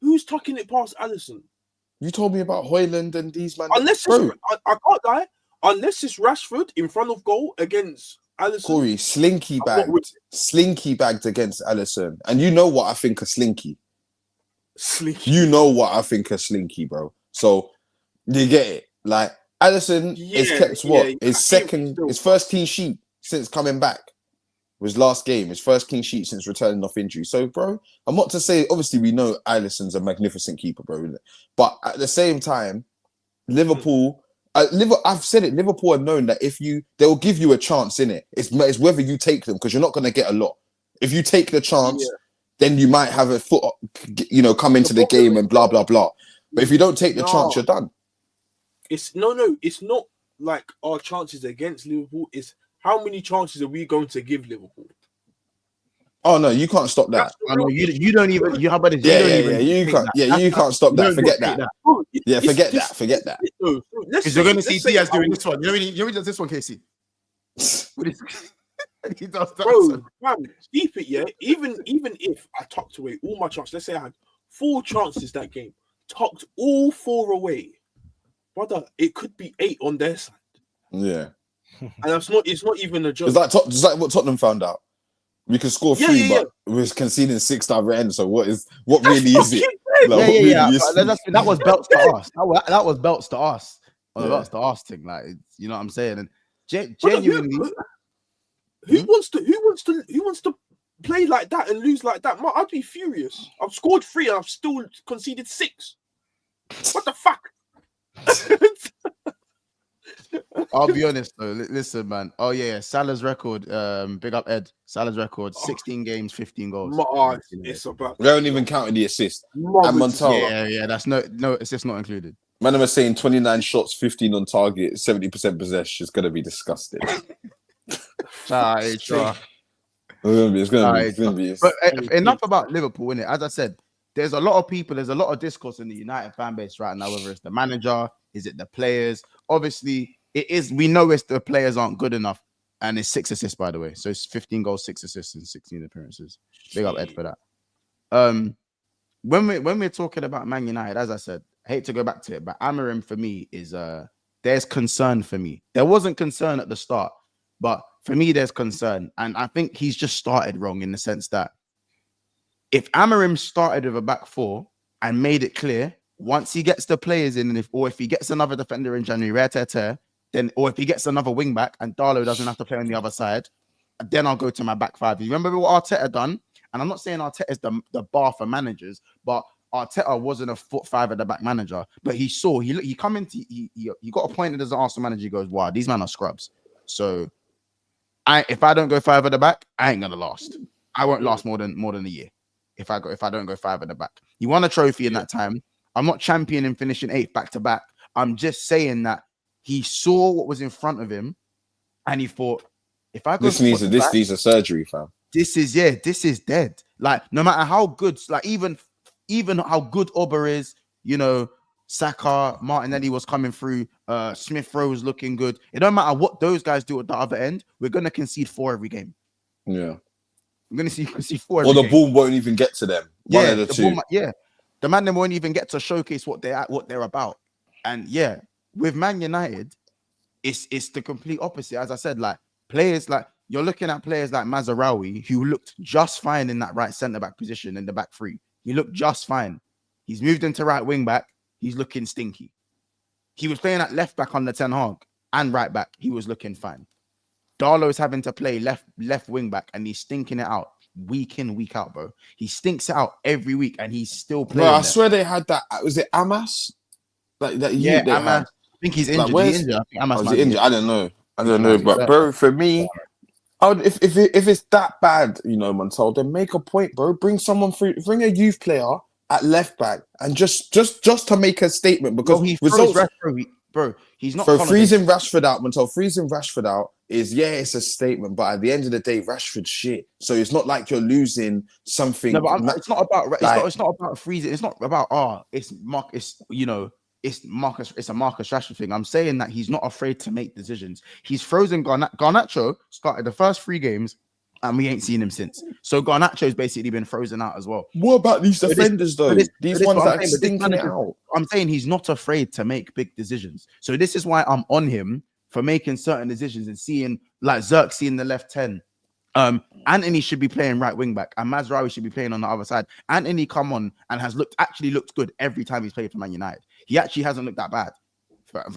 who's tucking it past Alisson? You told me about Højlund and these man. Unless I can't lie. Unless it's Rashford in front of goal against Alisson. Corey, slinky bagged against Alisson, and you know what I think of Slinky. You know what I think of Slinky, bro. So you get it. Like Alisson is kept his first clean sheet since coming back. Was last game, his first clean sheet since returning off injury. So, bro, I'm not to say, obviously, we know Alisson's a magnificent keeper, bro. But at the same time, Liverpool, I've said it, Liverpool are known that they'll give you a chance in it. It's whether you take them, because you're not going to get a lot. If you take the chance, then you might have a foot, come into the game and blah, blah, blah. But if you don't take the chance, you're done. It's not like our chances against Liverpool. It's how many chances are we going to give Liverpool? Oh no, you can't stop that. I know you don't even. You can't stop that. Forget that. Yeah, forget that. Because you're going to see Diaz doing this one. You know this one, Casey. He does that. Bro, man, keep it. Yeah, even if I tucked away all my chances, let's say I had 4 chances that game, tucked all 4 away, brother, it could be 8 on their side. Yeah. And it's not even a joke. It's like what Tottenham found out. We can score 3, but we're conceding 6 direct ends. So what really is it? That was belts to us. That was belts to us. Belts to us thing. Like, you know what I'm saying? And genuinely, who wants to play like that and lose like that? I'd be furious. I've scored 3 and I've still conceded 6. What the fuck? I'll be honest though. Listen, man. Oh yeah, Salah's record. Big up Ed. Salah's record: 16 games, 15 goals. It's about. We haven't even counted the assist. And Montal. Yeah. That's no assist not included. Man, I'm saying 29 shots, 15 on target, 70% possession. It's gonna be disgusting. It's gonna be. But enough about Liverpool, innit? As I said, there's a lot of people. There's a lot of discourse in the United fan base right now. Whether it's the manager, is it the players? Obviously, it is. We know it's the players aren't good enough, and it's 6 assists, by the way. So it's 15 goals, 6 assists, and 16 appearances. Big up Ed for that. When we're talking about Man United, as I said, I hate to go back to it, but Amorim for me is there's concern for me. There wasn't concern at the start, but for me, there's concern, and I think he's just started wrong in the sense that if Amorim started with a back 4 and made it clear. Once he gets the players in, if he gets another defender in January, or if he gets another wing back and Darlow doesn't have to play on the other side, then I'll go to my back 5. You remember what Arteta done? And I'm not saying Arteta is the bar for managers, but Arteta wasn't a foot 5 at the back manager. But he got appointed as an Arsenal manager. He goes, wow, these men are scrubs. So if I don't go 5 at the back, I ain't gonna last. I won't last more than a year if I don't go 5 at the back. He won a trophy in that time. I'm not championing finishing 8th back to back. I'm just saying that He saw what was in front of him, and he thought, if I go This needs a surgery, fam. this is dead. Like, no matter how good, like even how good Ober is, you know, Saka, Martinelli was coming through, Smith Rowe was looking good. It don't matter what those guys do at the other end, we're gonna concede 4 every game. Yeah. We're gonna concede 4 Or every the game. ball won't even get to them. One of the two. The man them won't even get to showcase what they're about. And yeah, with Man United, it's the complete opposite. As I said, like players like you're looking at players like Mazraoui, who looked just fine in that right centre back position in the back three. He looked just fine. He's moved into right wing back. He's looking stinky. He was playing at left back on the Ten Hag and right back. He was looking fine. Darlow's having to play left wing back, and he's stinking it out week in, week out, bro. He stinks it out every week, and he's still playing. Bro, I swear they had that. Was it Amas? Like that? Yeah, Amas. I think he's injured. Like, He's injured. I think Amas is might he be injured? I don't know. But bro, for me, I would, if it's that bad, you know, Montel, then make a point, bro. Bring someone through. Bring a youth player at left back, and just to make a statement, because he results. Bro, he's not. So freezing Rashford out, Montel. Freezing Rashford out is it's a statement, but at the end of the day, Rashford's shit. So it's not like you're losing something. No, but it's not about. It's not about freezing. It's not about. It's Marcus. You know, it's Marcus. It's a Marcus Rashford thing. I'm saying that he's not afraid to make decisions. He's frozen Garnacho started the first 3 games, and we ain't seen him since. So Garnacho's basically been frozen out as well. What about these defenders, though? These ones that are stinking it out. I'm saying he's not afraid to make big decisions. So this is why I'm on him for making certain decisions and seeing like Xerxes in the left 10. Anthony should be playing right wing back, and Mazraoui should be playing on the other side. Anthony come on and has actually looked good every time he's played for Man United. He actually hasn't looked that bad.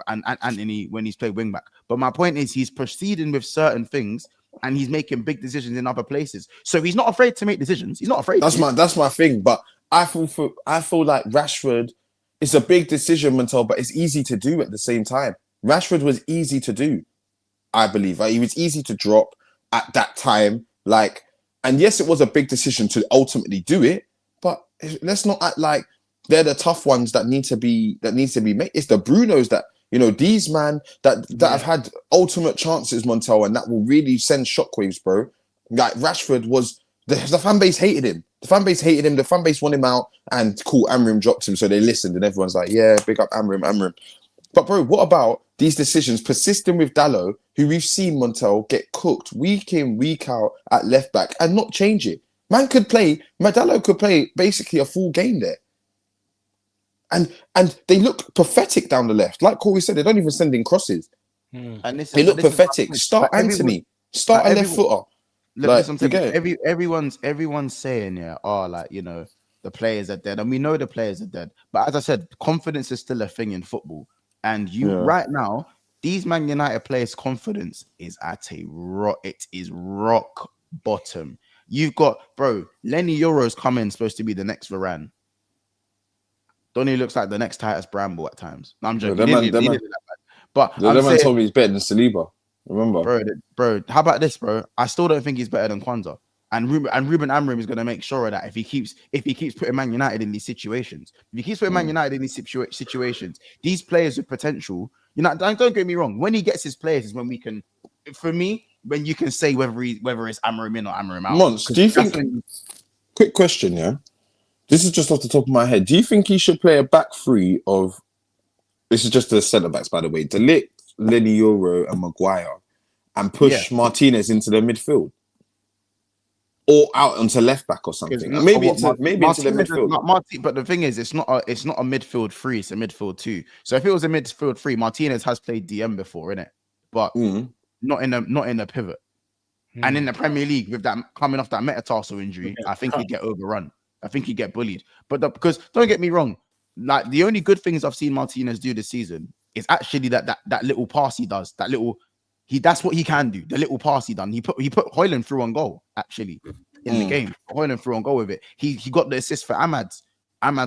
And Anthony when he's played wing back. But my point is he's proceeding with certain things, and he's making big decisions in other places. So he's not afraid to make decisions. He's not afraid. That's my thing. But I feel like Rashford is a big decision, Montel, but it's easy to do at the same time. Rashford was easy to do, I believe. Right? He was easy to drop at that time. Like, and yes, it was a big decision to ultimately do it, but let's not act like they're the tough ones that needs to be made. It's the Brunos that, you know, these man that have had ultimate chances, Montel, and that will really send shockwaves, bro. Like Rashford was the fan base hated him. The fan base hated him. The fan base wanted him out, and cool, Amrim dropped him, so they listened, and everyone's like, yeah, big up Amrim. But bro, what about these decisions persisting with Dalot, who we've seen Montel get cooked week in, week out at left back and not change it? Dalot could play basically a full game there. And they look pathetic down the left. Like Corey said, they don't even send in crosses. And they look pathetic. Start Anthony. Start a left footer. Look, everyone's saying, like, you know, the players are dead. And we know the players are dead. But as I said, confidence is still a thing in football. And right now, these Man United players' confidence is at rock bottom. You've got, bro, Lenny Euro's coming, supposed to be the next Varane. Donny looks like the next Titus Bramble at times. No, I'm joking. But the man told me he's better than Saliba. Remember, bro. How about this, bro? I still don't think he's better than Kwanzaa. And Ruben Amorim is going to make sure of that if he keeps putting Man United in these situations. If he keeps putting Man United in these situations, these players with potential. You know, don't get me wrong. When he gets his players is when we can. For me, when you can say whether it's Amorim in or Amorim out. Mons, do you think? Quick question, yeah. This is just off the top of my head. Do you think he should play a back three of? This is just the centre backs, by the way. De Ligt, Lenny Euro, and Maguire, and push Martinez into the midfield, or out onto left back or something. Maybe into the midfield. But the thing is, it's not a midfield three. It's a midfield 2. So if it was a midfield 3, Martinez has played DM before, innit? But not in a pivot. And in the Premier League, with that coming off that metatarsal injury, I think he'd get overrun. I think he'd get bullied. But because don't get me wrong, like the only good things I've seen Martinez do this season is actually that little pass he does. That's what he can do. The little pass he done. He put Højlund through on goal actually in the game. Højlund through on goal with it. He got the assist for Ahmad's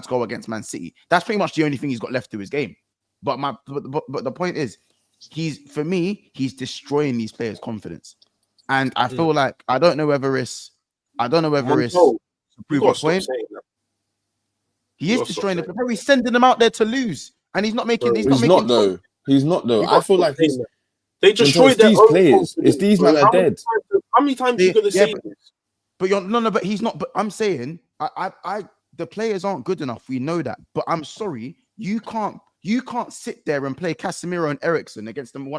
goal against Man City. That's pretty much the only thing he's got left to his game. But the point is, he's destroying these players' confidence. And I feel like I don't know whether it's to prove a point. He is destroying the player. He's sending them out there to lose, and he's not making. He's not making. He's not though. You I got feel to like stop saying that. They it's destroyed their these own players. confidence, It's these bro. men are dead. How many times you gonna say this? But you're no, but he's not. But I'm saying, the players aren't good enough. We know that. But I'm sorry, you can't sit there and play Casemiro and Eriksen against them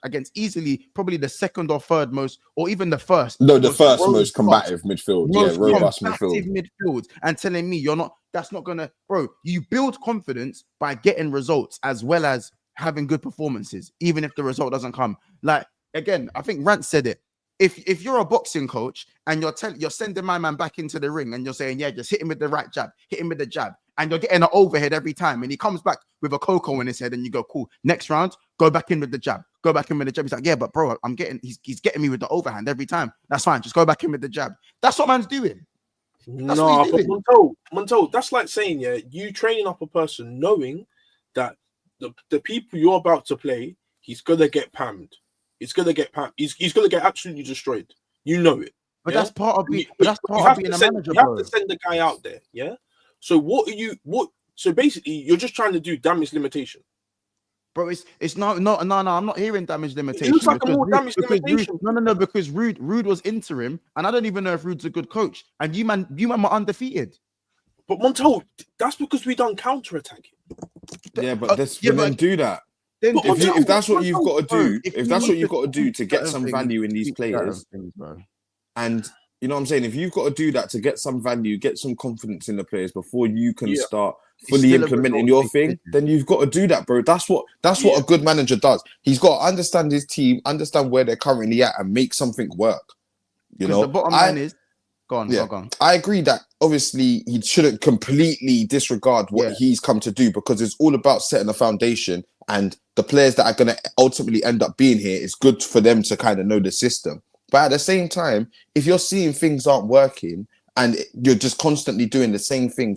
against easily probably the second or third most, or even the first. No, the first most combative midfield. Most Yeah, robust combative midfield, and telling me you're not. That's not gonna, bro. You build confidence by getting results as well as having good performances, even if the result doesn't come. Like again, I think Rant said it. If you're a boxing coach and you're sending my man back into the ring and you're saying, yeah, just hit him with the right jab, hit him with the jab, and you're getting an overhead every time, and he comes back with a cocoa in his head, and you go, cool, next round, go back in with the jab, go back in with the jab. He's like, yeah, but bro, he's getting me with the overhand every time. That's fine, just go back in with the jab. That's what man's doing. That's no, but Monto, that's like saying, yeah, you training up a person knowing that the people you're about to play, he's gonna get pammed. He's gonna get pammed. He's gonna get absolutely destroyed. You know it. But yeah? that's part of being. You That's part of being a manager, You have bro. to send the guy out there. Yeah. So So basically, you're just trying to do damage limitation. Bro, it's no. I'm not hearing damage limitation. It looks like a more damage limitation. Because Rude was interim, and I don't even know if Rude's a good coach. And you man were undefeated. But Monto, that's because we done counter attacking. Yeah, but then do that. Then if that's what you've got to do, if if you that's what need you've to got to do to get certain some things, value in these players, and you know what I'm saying, if you've got to do that to get some value, get some confidence in the players before you can start fully implementing your thing, then you've got to do that, bro. That's what a good manager does. He's got to understand his team, understand where they're currently at, and make something work. You know, the bottom line is, go on. I agree that obviously he shouldn't completely disregard what he's come to do, because it's all about setting a foundation, and the players that are going to ultimately end up being here, it's good for them to kind of know the system. But at the same time, if you're seeing things aren't working and you're just constantly doing the same thing,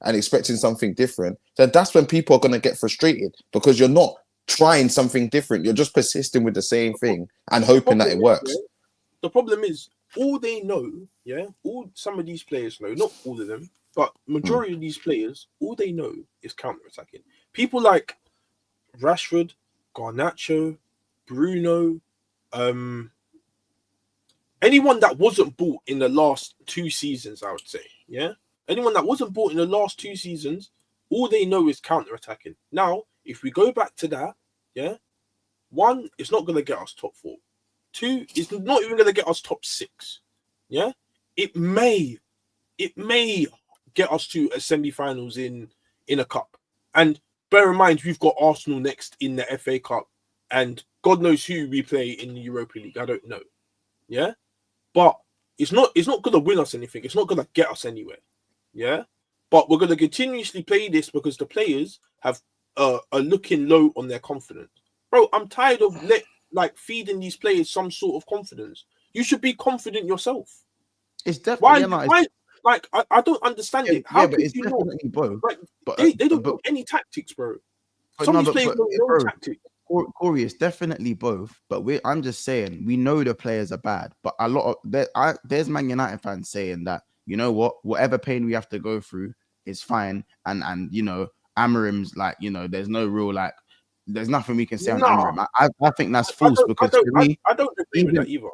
and expecting something different, then that's when people are going to get frustrated, because you're not trying something different. You're just persisting with the same thing and hoping that it works. The problem is, all they know, all some of these players know, not all of them, but majority of these players, all they know is counter-attacking. People like Rashford, Garnacho, Bruno, anyone that wasn't bought in the last 2 seasons, I would say, anyone that wasn't bought in the last 2 seasons, all they know is counter-attacking. Now, if we go back to that, 1, it's not going to get us top 4. 2, it's not even going to get us top 6. It may get us to a semi-finals in a cup. And bear in mind, we've got Arsenal next in the FA Cup, and God knows who we play in the Europa League. I don't know. But it's not going to win us anything. It's not going to get us anywhere. But we're going to continuously play this because the players are looking low on their confidence. Bro, I'm tired of feeding these players some sort of confidence. You should be confident yourself. It's definitely I don't understand it. How could it's you definitely not? both. But they don't know any tactics, bro. Some of these players don't know tactics. Corey, it's definitely both. But I'm just saying, we know the players are bad. But a lot of there's Man United fans saying that, you know what, whatever pain we have to go through is fine. And you know, Amarim's there's no real there's nothing we can say on Amarim. I think that's false, because I don't agree with that either.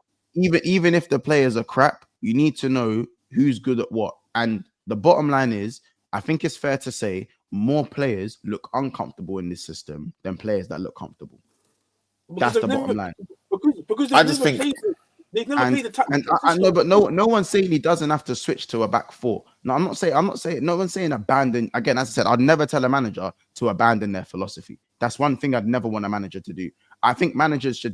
Even if the players are crap, you need to know who's good at what. And the bottom line is, I think it's fair to say more players look uncomfortable in this system than players that look comfortable. That's the bottom line. Because I just think they've never played the tactical. I know, but no one's saying he doesn't have to switch to a back 4. No, I'm not saying. No one's saying abandon. Again, as I said, I'd never tell a manager to abandon their philosophy. That's one thing I'd never want a manager to do. I think managers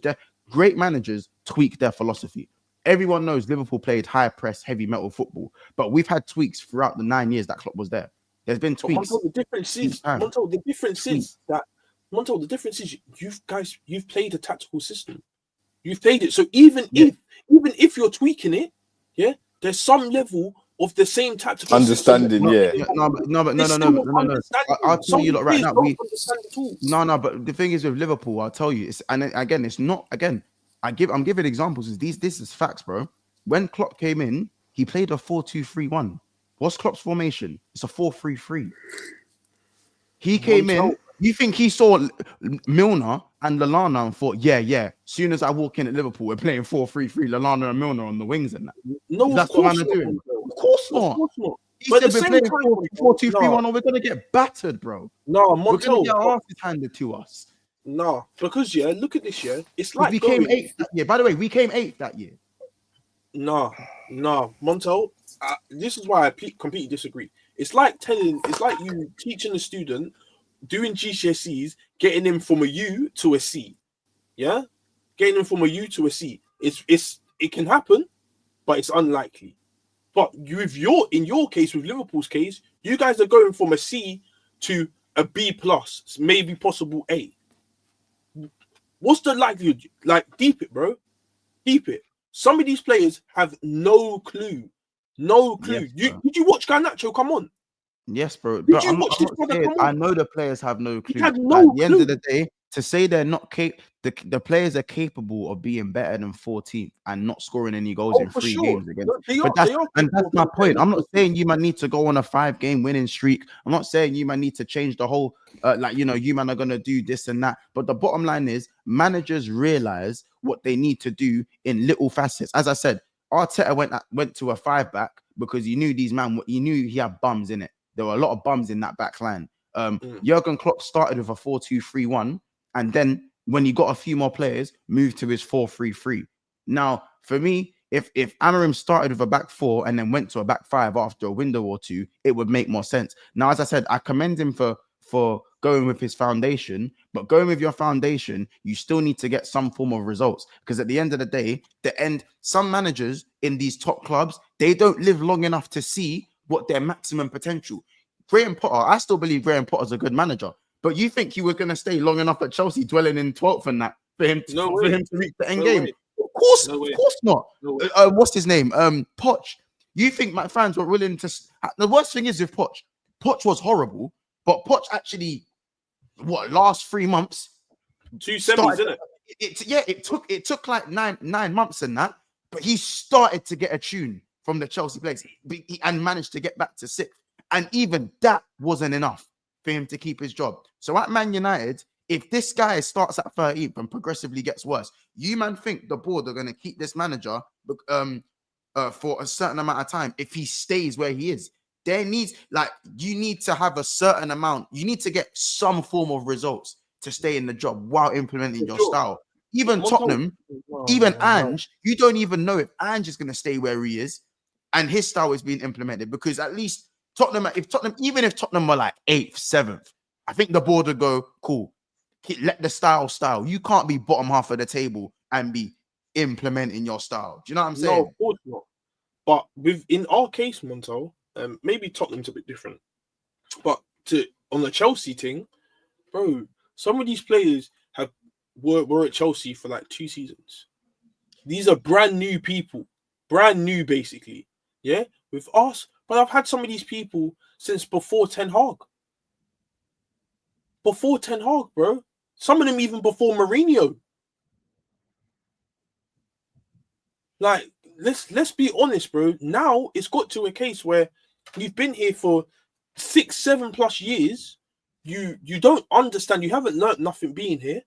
great managers tweak their philosophy. Everyone knows Liverpool played high press, heavy metal football, but we've had tweaks throughout the 9 years that Klopp was there. There's been tweaks. The difference is you've played a tactical system. You've played it. So even if you're tweaking it, there's some level of the same tactical understanding. No. I'll tell you right now. But the thing is with Liverpool, I'll tell you, it's not. I'm giving examples. This is facts, bro. When Klopp came in, he played a 4-2-3-1. What's Klopp's formation? It's a 4-3-3. He came in You think he saw Milner and Lallana and thought, yeah. Soon as I walk in at Liverpool, we're playing 4-3-3, Lallana and Milner on the wings and that. No, That's of course what not. I'm doing. Of course not. Not. Of course not. He But at said the we're same playing time, 4-2-3-1, or we're gonna get battered, bro. No, We're gonna Montel. get our asses handed to us. No, because look at this year. It's like We came going. 8th that year. By the way, we came 8th that year. No, Montel. This is why I completely disagree. It's like you teaching a student doing GCSEs, getting him from a U to a C. Yeah, getting him from a U to a C. It can happen, but it's unlikely. But in your case, with Liverpool's case, you guys are going from a C to a B plus, maybe possible A. What's the likelihood? Like, deep it, bro. Deep it. Some of these players have no clue. No clue. Yes, Did you watch Garnacho come on? Yes, bro. Did But you watch this brother come on? I know the players have no clue. had But no at the end clue. of the day, to say they're not the players are capable of being better than 14th and not scoring any goals in for 3 sure. games against. No, they But are that's my point. I'm not saying you might need to go on a 5-game winning streak. I'm not saying you might need to change the whole you man are gonna do this and that. But the bottom line is managers realize what they need to do in little facets. As I said, Arteta went to a 5-back because he knew he knew he had bums in it. There were a lot of bums in that back line. Jurgen Klopp started with a 4-2-3-1, and then when he got a few more players, moved to his 4-3-3. Now, for me, if Amorim started with a back 4 and then went to a back 5 after a window or two, it would make more sense. Now, as I said, I commend him for going with his foundation, but going with your foundation, you still need to get some form of results, because at the end of the day, some managers in these top clubs, they don't live long enough to see what their maximum potential. Graham Potter, I still believe Graham Potter's a good manager, but you think he was going to stay long enough at Chelsea, dwelling in 12th and that for him to reach the end game? Of course not. What's his name? Poch. You think my fans were willing to? The worst thing is with Poch. Poch was horrible, but Poch actually, last 3 months, 2 semis, isn't it? It took like nine months and that, but he started to get a tune from the Chelsea players and managed to get back to 6th. And even that wasn't enough for him to keep his job. So at Man United, if this guy starts at 13th and progressively gets worse, you man think the board are going to keep this manager for a certain amount of time if he stays where he is? You need to have a certain amount. You need to get some form of results to stay in the job while implementing your style. Even Tottenham, Ange, you don't even know if Ange is going to stay where he is and his style is being implemented, because at least Tottenham, even if Tottenham were like 8th, 7th, I think the board would go, cool, let the style. You can't be bottom half of the table and be implementing your style. Do you know what I'm saying? No, of course not. But in our case, Montel, maybe Tottenham's a bit different. But on the Chelsea thing, bro, some of these players were at Chelsea for like 2 seasons. These are brand new people. Brand new, basically. Yeah? With us. But I've had some of these people since before Ten Hag. Before Ten Hag, bro. Some of them even before Mourinho. Like, let's be honest, bro. Now it's got to a case where you've been here for 6, 7 plus years. You don't understand. You haven't learnt nothing being here.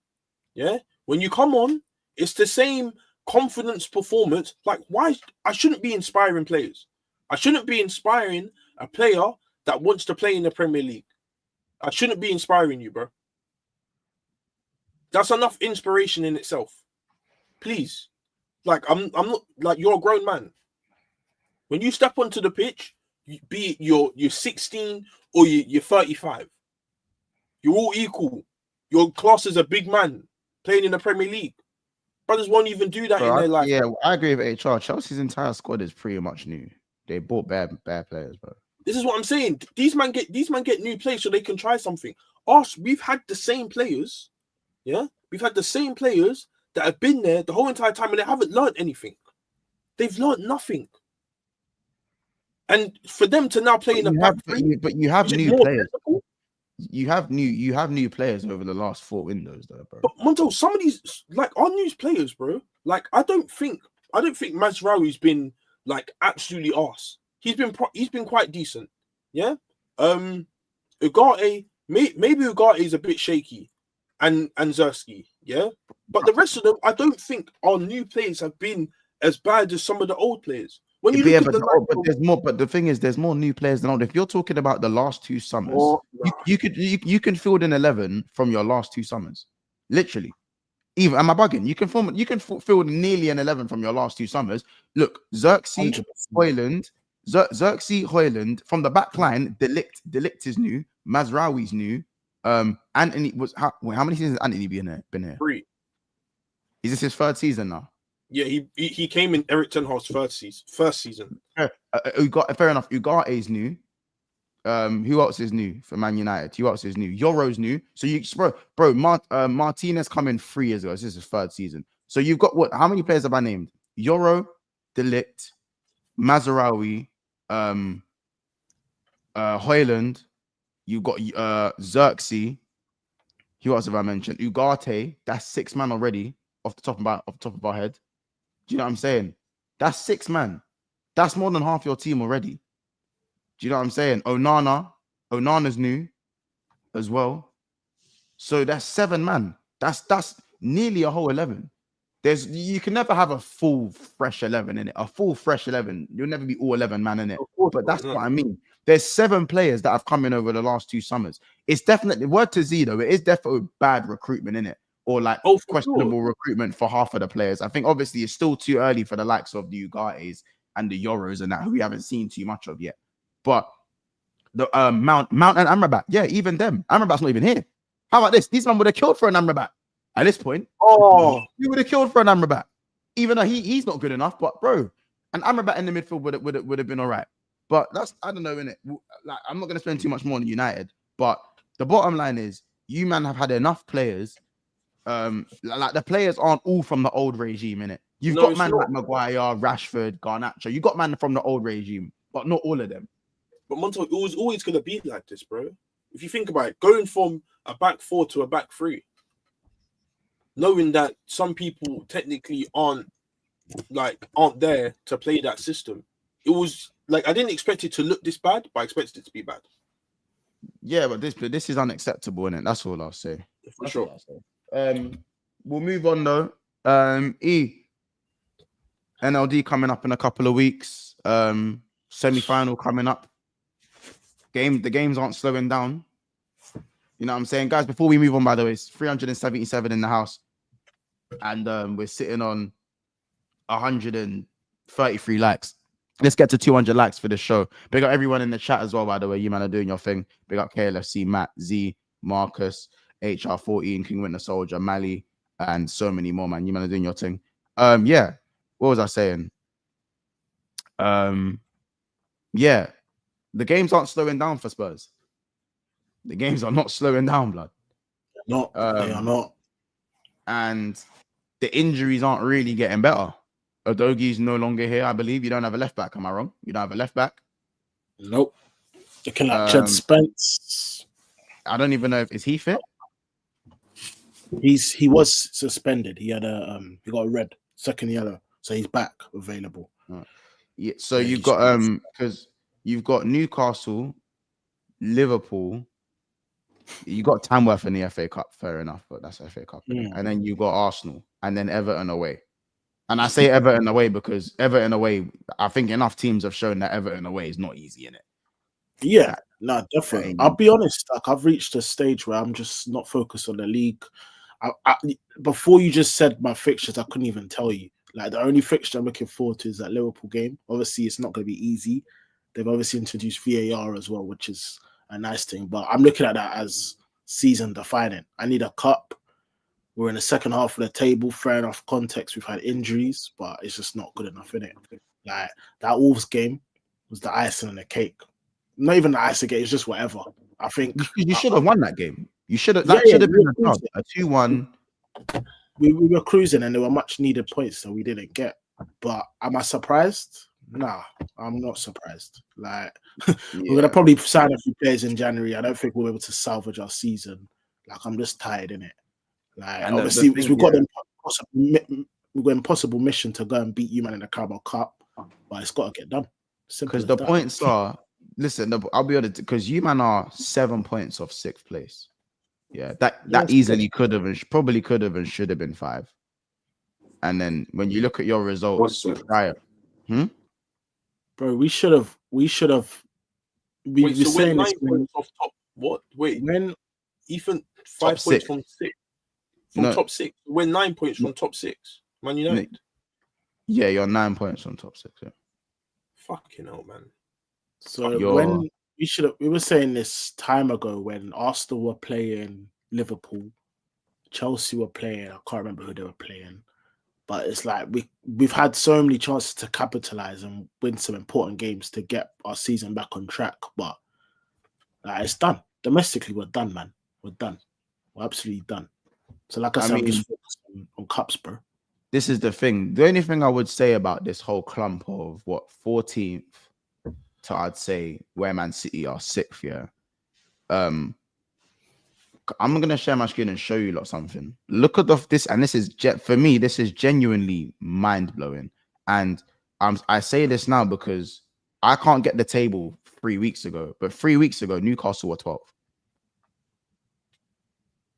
Yeah. When you come on, it's the same confidence performance. Like, why? I shouldn't be inspiring players. I shouldn't be inspiring a player that wants to play in the Premier League. I shouldn't be inspiring you, bro. That's enough inspiration in itself. Please. Like, I'm not, like, you're a grown man. When you step onto the pitch, be it you're 16 or you're 35, you're all equal. Your class is a big man playing in the Premier League. Brothers won't even do that in their life. Yeah, I agree with HR. Chelsea's entire squad is pretty much new. They bought bad players, bro. This is what I'm saying. These man get new players so they can try something. We've had the same players. Yeah, we've had the same players that have been there the whole entire time and they haven't learned anything. They've learned nothing. And for them to now play in the back three, but you have new players. Difficult? You have new players over the last 4 windows, though, bro. But Montel, some of these, like, our new players, bro. Like, I don't think Mazraoui's been like absolutely arse. He's been quite decent. Yeah. Ugarte, maybe Ugarte is a bit shaky, and Zerski, yeah. But the rest of them, I don't think our new players have been as bad as some of the old players. When you look at but there's more. But the thing is, there's more new players than old. If you're talking about the last 2 summers, you can field an 11 from your last 2 summers, literally. Even am I bugging? You can field nearly an 11 from your last 2 summers. Look, Xerxes, Hoyland, Xerxes, Hoyland from the back line. Delict is new. Mazraoui's new. Anthony was how many seasons has Anthony been here? 3. Is this his 3rd season now? Yeah, he came in Eric Ten Hag's first season. Fair enough. Ugarte is new. Who else is new for Man United? Who else is new? Yoro's new. So Martinez come in 3 years ago. This is his 3rd season. So you've got what? How many players have I named? Yoro, Delict, Mazraoui, Hoyland. You got Xerxes. Who else have I mentioned? Ugarte. That's 6 man already off the top of our head. Do you know what I'm saying? That's 6 man. That's more than half your team already. Do you know what I'm saying? Onana's new as well. So that's 7 man. That's nearly a whole 11. You can never have a full fresh 11 in it. A full fresh 11. You'll never be all 11 man in it. But that's what I mean. There's 7 players that have come in over the last 2 summers. It's definitely word to Z though. It is definitely bad recruitment in it, or like questionable recruitment for half of the players. I think obviously it's still too early for the likes of the Ugates and the Yoros and that who we haven't seen too much of yet. But the Mount and Amrabat, yeah, even them. Amrabat's not even here. How about this? These men would have killed for an Amrabat at this point. Oh, you would have killed for an Amrabat, even though he's not good enough. But bro, an Amrabat in the midfield would have been all right. But that's, I don't know, innit? Like, I'm not gonna spend too much more on United. But the bottom line is, you man have had enough players. Like the players aren't all from the old regime, innit? You've got man like Maguire, Rashford, Garnacho. You got man from the old regime, but not all of them. But Monto, it was always going to be like this, bro. If you think about it, going from a back 4 to a back 3, knowing that some people technically aren't there to play that system, it was like I didn't expect it to look this bad, but I expected it to be bad. Yeah, but this is unacceptable, innit? That's all I'll say. For sure. We'll move on though. NLD coming up in a couple of weeks. Semi-final coming up. The games aren't slowing down. You know what I'm saying? Guys, before we move on, by the way, it's 377 in the house. And we're sitting on 133 likes. Let's get to 200 likes for the show. Big up everyone in the chat as well, by the way. You man are doing your thing. Big up KLFC, Matt, Z, Marcus, HR14, King Winter Soldier, Mali, and so many more, man. You man are doing your thing. Yeah. What was I saying? Yeah. The games aren't slowing down for Spurs. The games are not slowing down, blood. They are not. And the injuries aren't really getting better. Odogi's no longer here, I believe. You don't have a left back. Am I wrong? You don't have a left back? Nope. Looking like Chad Spence. I don't even know is he fit? He was suspended. He had he got a red, 2nd yellow. So he's back available. Yeah, so you've got because you've got Newcastle, Liverpool, you got Tamworth in the FA Cup, fair enough, but that's FA Cup. And then you got Arsenal and then Everton away. And I say Everton away because Everton away, I think enough teams have shown that Everton away is not easy, innit? Yeah, no, definitely. I'll be honest, like I've reached a stage where I'm just not focused on the league. Before you just said my fixtures, I couldn't even tell you. Like the only fixture I'm looking forward to is that Liverpool game. Obviously, it's not going to be easy. They've obviously introduced VAR as well, which is a nice thing. But I'm looking at that as season defining. I need a cup. We're in the second half of the table. Fair enough context. We've had injuries, but it's just not good enough, innit? Like that Wolves game was the icing on the cake. Not even the icing cake. It's just whatever. I think you should have won that game. You should have. That should have been a 2-1. We were cruising and there were much needed points that we didn't get. But am I surprised? Nah, I'm not surprised. Like we're gonna probably sign a few players in January. I don't think we'll be able to salvage our season. Like I'm just tired, innit? Like and obviously we've got an impossible mission to go and beat you man in the Carabao Cup, but it's got to get done. Because the points are Listen, I'll be honest, because you man are 7 points off 6th place. Yeah, that Yes, easily could have and probably could have and should have been 5. And then when you look at your results prior, bro, we should have. Wait, so we're saying 9 this points off top. What? Wait, when Ethan, Top 5 points 6. from 6. From No. top 6. We're 9 points from top 6. Man United. Yeah, you're 9 points from top 6. Yeah. Fucking hell, man. So when we were saying this time ago when Arsenal were playing Liverpool, Chelsea were playing. I can't remember who they were playing, but it's like we've had so many chances to capitalize and win some important games to get our season back on track. But it's done. Domestically, we're done, man. We're done. We're absolutely done. So, like I said, I'm just focused on cups, bro. This is the thing. The only thing I would say about this whole clump of 14th to I'd say where Man City are 6th, yeah. I'm gonna share my screen and show you lot something. Look at this, and this is for me. This is genuinely mind blowing, and I say this now because I can't get the table 3 weeks ago, but 3 weeks ago Newcastle were 12th.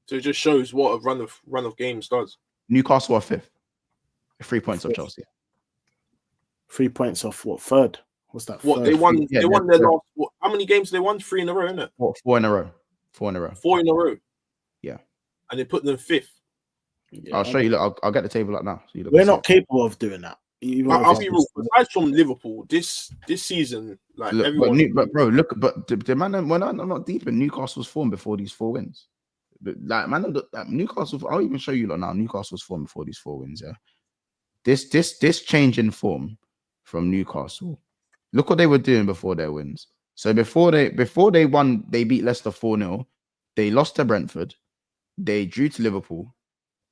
So it just shows what a run of games does. Newcastle are 5th, 3 points of Chelsea. 3 points off what? Third? What's that? What third? they won? Yeah, they won their last. How many games they won? 3 in a row, isn't it? 4 in a row. 4 in a row. 4 in a row. Yeah. And they put them 5th. Yeah, I'll show you. Look, I'll get the table up now. So you look we're not capable of doing that. I'll be real. Besides from Liverpool, this season, like look, everyone. but bro, look, but the man, when I'm not deep in Newcastle's form before these 4 wins. But like, man, Newcastle. I'll even show you lot now. Newcastle's form before these 4 wins. Yeah. This change in form from Newcastle. Look what they were doing before their wins. So before they won, they beat Leicester 4-0. They lost to Brentford. They drew to Liverpool.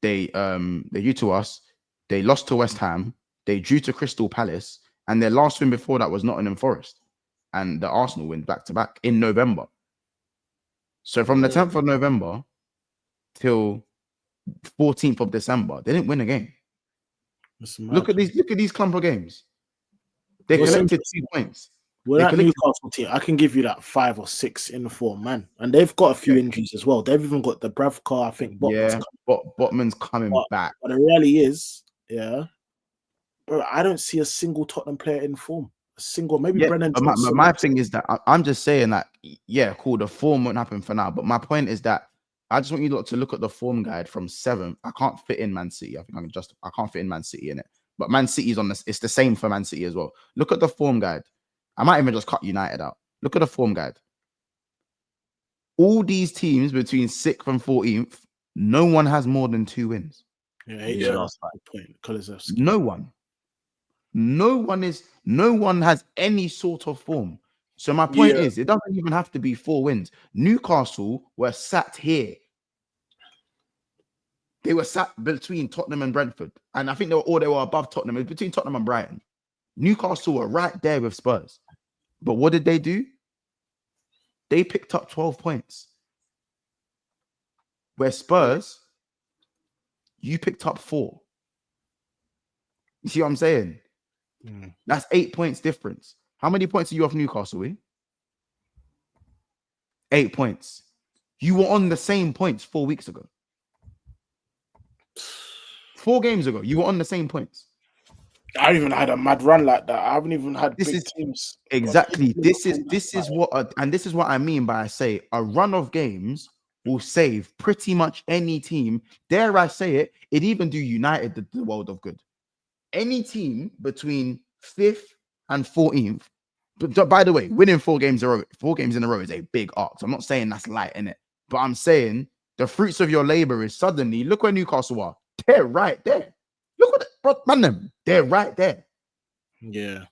They drew to us. They lost to West Ham. They drew to Crystal Palace. And their last win before that was Nottingham Forest. And the Arsenal win back to back in November. So from the 10th of November till 14th of December, they didn't win a game. Look at these clump of games. They collected 2 points. Well, that Newcastle team, I can give you that 5 or 6 in the form, man. And they've got a few injuries as well. They've even got the Bravcar, I think. Botman's coming back. But the reality is, bro, I don't see a single Tottenham player in form. A single, maybe Brennan. But my thing is that I'm just saying that, cool, the form won't happen for now. But my point is that I just want you to look at the form guide from 7th. I can't fit in Man City. I can't fit in Man City in it. But Man City's on this. It's the same for Man City as well. Look at the form guide. I might even just cut United out. Look at the form guide. All these teams between 6th and 14th, no one has more than 2 wins. No one. No one has any sort of form. So my point is, it doesn't even have to be 4 wins. Newcastle were sat here. They were sat between Tottenham and Brentford. And I think they were above Tottenham. It was between Tottenham and Brighton. Newcastle were right there with Spurs. But what did they do? They picked up 12 points. Where Spurs, you picked up 4. You see what I'm saying? That's 8 points difference. How many points are you off Newcastle, 8 points. You were on the same points 4 weeks ago. 4 games ago, you were on the same points. I haven't even had a mad run like that. I haven't even had big teams. Exactly. This is what I mean by I say a run of games will save pretty much any team. Dare I say it? It even do United the world of good. Any team between 5th and 14th. But by the way, winning 4 games in a row is a big arc. So I'm not saying that's light in it, but I'm saying the fruits of your labor is suddenly look where Newcastle are. They're right there. Look at it, man. They're right there. Yeah,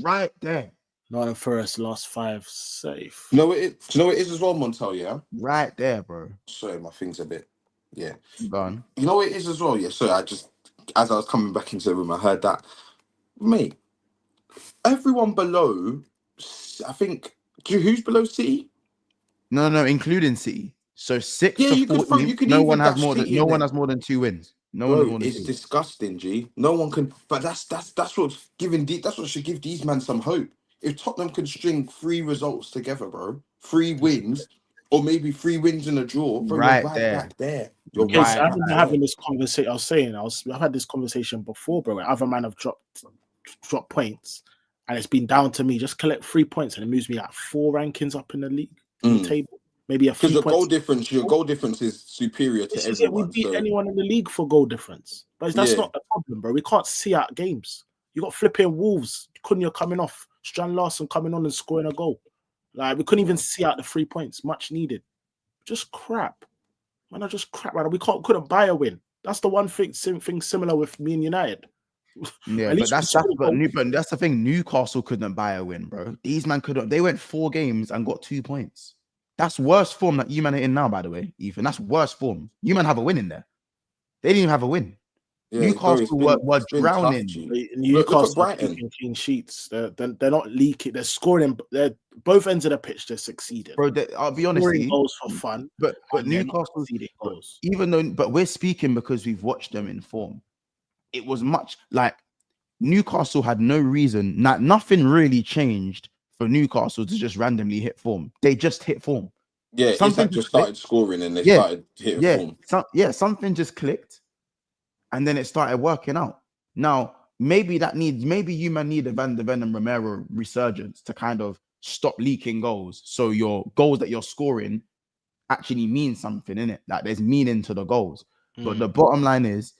right there. Not the first last 5 safe. Do you know what it is as well, Montel? Yeah, right there, bro. Sorry, my thing's a bit. Yeah, gone. You know what it is as well. Yeah, sorry. As I was coming back into the room, I heard that. Mate, everyone below. I think. Who's below City? No, including City. So 6 to 14. No one has more than 2 wins. It's disgusting, G. No one can. But that's what's giving. That's what should give these men some hope. if Tottenham can string 3 results together, bro, 3 wins, or maybe 3 wins and a draw, bro, Right you're right there. back there. You're Okay, so right I back remember there. having this conversation. I was saying, I've had this conversation before, bro. Where other man have dropped points, and it's been down to me. Just collect 3 points, and it moves me like 4 rankings up in the league, in the table. Maybe a Because 3 your points. goal difference is superior to This is it. We everyone. beat So anyone in the league for goal difference, but that's yeah. not the problem, bro. We can't see out games. You got flipping Wolves, Cunha coming off, Strand Larson coming on and scoring a goal. Like we couldn't even see out the 3 points, much needed. Just crap, man. I just crap, man. We couldn't buy a win. That's the one thing similar with me and United. Yeah, At but least we that's scored a but, goal. but that's the thing. Newcastle couldn't buy a win, bro. These man couldn't. They went 4 games and got 2 points. That's worse form that you man are in now, by the way, Ethan. That's worse form. You man have a win in there. They didn't even have a win. Yeah, Newcastle bro, were it's been drowning. tough, G. Look Newcastle at Brighton. keeping clean sheets. They're not leaking. They're scoring. They're both ends of the pitch. They're succeeding. Bro, I'll be honest. Scoring goals for fun, but and they're not Newcastle, conceding goals. even though, but we're speaking because we've watched them in form. It was much like Newcastle had no reason. Nothing really changed for Newcastle to just randomly hit form. They just hit form. Yeah, Something Isak just started scoring and they started hitting form. Something just clicked, and then it started working out. Now, maybe you man need a Van de Ven and Romero resurgence to kind of stop leaking goals. So your goals that you're scoring actually mean something in it. Like there's meaning to the goals. But the bottom line is,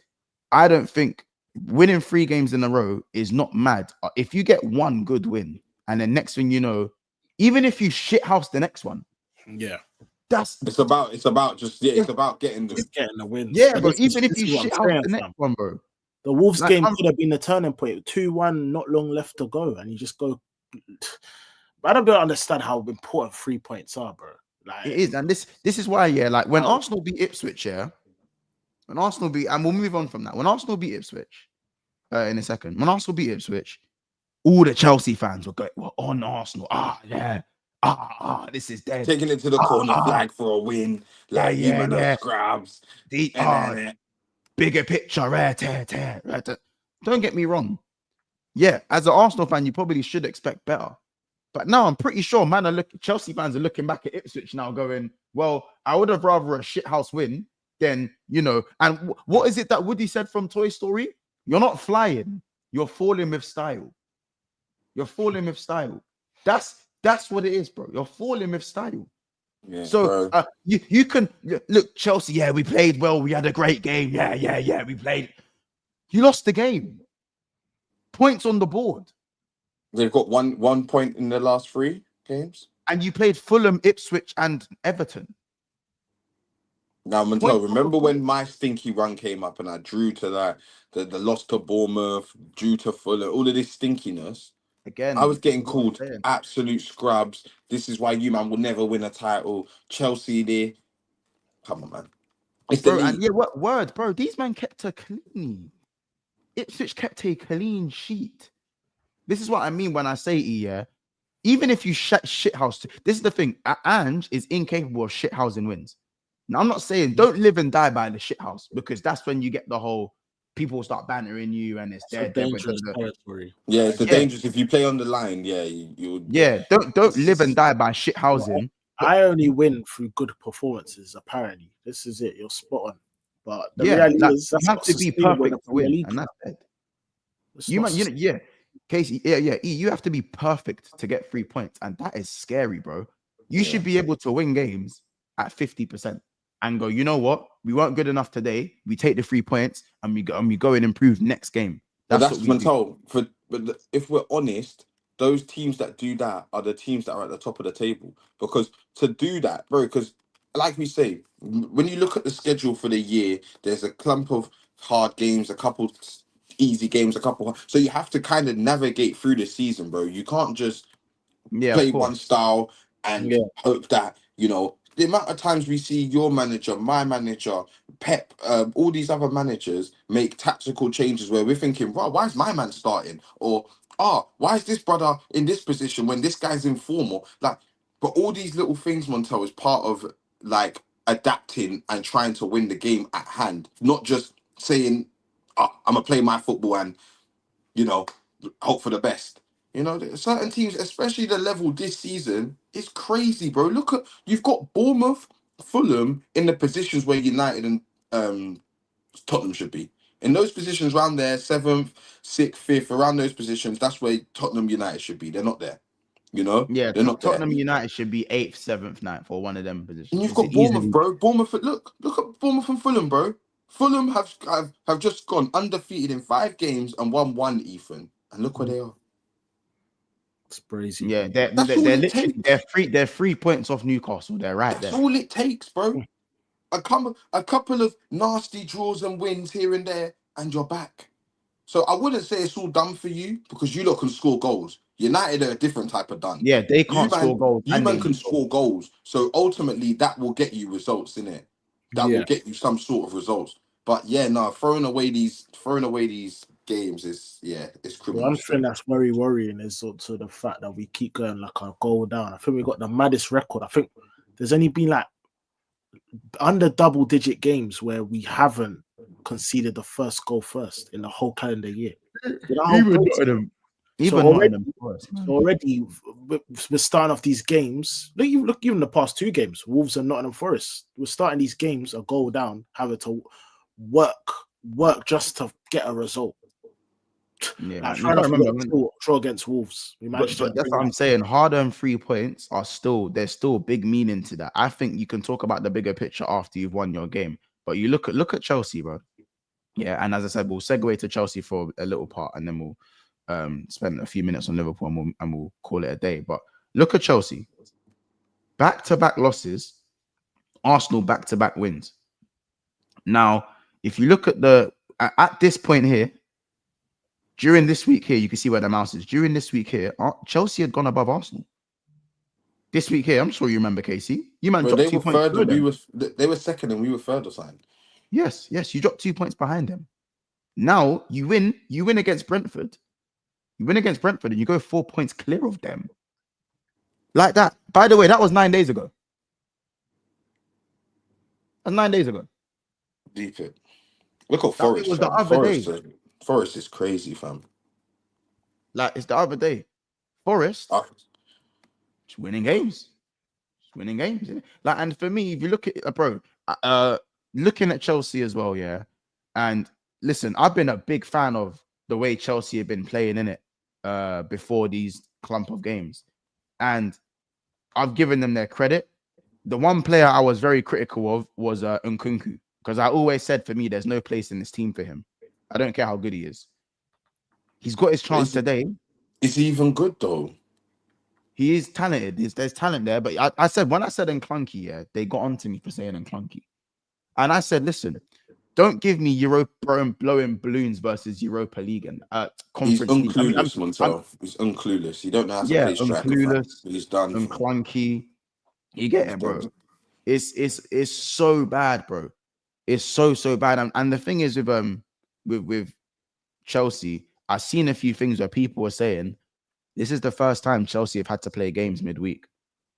I don't think winning 3 games in a row is not mad. If you get 1 good win, and then next thing you know, even if you shithouse the next one, it's about getting the wins. Yeah, but even if you shithouse the next one, bro. The Wolves game could have been the turning point. 2-1, not long left to go, and you just go. But I don't understand how important 3 points are, bro. Like it is, and this is why, like when Arsenal beat Ipswich, and we'll move on from that. When Arsenal beat Ipswich, in a second, when Arsenal beat Ipswich, all the Chelsea fans were on Arsenal. This is dead. Taking it to the corner flag for a win. Like scrabs. Bigger picture, Don't get me wrong. Yeah, as an Arsenal fan, you probably should expect better. But now I'm pretty sure, Chelsea fans are looking back at Ipswich now going, well, I would have rather a shithouse win than, and what is it that Woody said from Toy Story? You're not flying, you're falling with style. You're falling with style. That's what it is, bro. You're falling with style. Yeah, so you can look, Chelsea. Yeah, we played well. We had a great game. Yeah. We played. You lost the game. Points on the board. They've got one point in the last 3 games. And you played Fulham, Ipswich, and Everton. Now, Montel, remember when my stinky run came up and I drew to that, the loss to Bournemouth, drew to Fulham, all of this stinkiness. Again, I was getting called absolute scrubs. This is why you man will never win a title. Chelsea there. Come on, man. It's the league. And what word, bro? These men kept a clean. Ipswich kept a clean sheet. This is what I mean when I say even if you shithouse, this is the thing. Ange is incapable of shithousing wins. Now, I'm not saying don't live and die by the shithouse, because that's when you get the whole people start bantering you and it's dangerous territory. Yeah, it's dangerous. If you play on the line, you. Yeah, don't live and die by shithousing. I only win through good performances. Apparently, this is it. You're spot on. But the reality is, you have to be perfect to win, and that's it. Casey, you have to be perfect to get 3 points, and that is scary, bro. You should be able to win games at 50% and go, you know what? We weren't good enough today. We take the 3 points and we go and improve next game. That's mental. But if we're honest, those teams that do that are the teams that are at the top of the table. Because to do that, bro, because like we say, when you look at the schedule for the year, there's a clump of hard games, a couple easy games, so you have to kind of navigate through the season, bro. You can't just play one style and hope that, the amount of times we see your manager, my manager, Pep, all these other managers make tactical changes where we're thinking, wow, why is my man starting? Or, why is this brother in this position when this guy's informal? But all these little things, Montel, is part of adapting and trying to win the game at hand, not just saying, I'm gonna play my football and hope for the best. You know, certain teams, especially the level this season, is crazy, bro. Look at you've got Bournemouth, Fulham in the positions where United and Tottenham should be. In those positions around there, 7th, 6th, 5th, around those positions, that's where Tottenham United should be. They're not there. You know? Yeah, They're not there. Tottenham United should be 8th, 7th, 9th, or one of them And positions. you've It's got Bournemouth, easily bro. Bournemouth, look at Bournemouth and Fulham, bro. Fulham have just gone undefeated in 5 games and won 1, Ethan. And look where they are. It's crazy. yeah, Bro. That's all they're it literally takes. they're 3 points off Newcastle. They're right That's there. all it takes, bro. A couple of nasty draws and wins here and there, and you're back. So I wouldn't say it's all done for you because you lot can score goals. United are a different type of done. Yeah, they can't score goals. You man can score goals. So ultimately, that will get you results in it. That will get you some sort of results. But yeah, no, throwing away these games is it's criminal. One thing that's very worrying is sort of the fact that we keep going like a goal down. I think we got the maddest record. I think there's only been like under double-digit games where we haven't conceded the first goal first in the whole calendar year. Already we're starting off these games. Look, even the past 2 games, Wolves and Nottingham Forest. We're starting these games a goal down, having to work just to get a result. Yeah, like, trying to draw against Wolves. But that's what I'm saying. Hard-earned 3 points there's still big meaning to that. I think you can talk about the bigger picture after you've won your game. But you look at Chelsea, bro. Yeah, and as I said, we'll segue to Chelsea for a little part, and then we'll spend a few minutes on Liverpool, and we'll call it a day. But look at Chelsea. Back-to-back losses, Arsenal back-to-back wins. Now, if you look at at this point here, during this week here, you can see where the mouse is. During this week here, Chelsea had gone above Arsenal. This week here, I'm sure you remember, Casey. You man dropped 2 points. They were second and we were third or something. Yes, you dropped 2 points behind them. Now you win against Brentford. You win against Brentford and you go 4 points clear of them. Like that. By the way, that was 9 days ago. That's 9 days ago. Deep it. Look at Forest. Was the other day. Forest is crazy, fam. Like, it's the other day. Forest just winning games. Like, and for me, if you look at bro, looking at Chelsea as well, yeah. And listen, I've been a big fan of the way Chelsea have been playing in it before these clump of games. And I've given them their credit. The one player I was very critical of was Nkunku, because I always said, for me, there's no place in this team for him. I don't care how good he is. He's got his chance today. Is he even good though? He is talented. There's talent there. But I said, when I said Clunky, yeah, they got onto me for saying Clunky. And I said, listen, don't give me Europa blowing balloons versus Europa League and Conference League. He's unclueless, Montel. He's unclueless. He don't know how to play striker. He's done. Clunky. You get it, bro. It's so bad, bro. It's so bad. And the thing is with Chelsea, I've seen a few things where people were saying this is the first time Chelsea have had to play games midweek,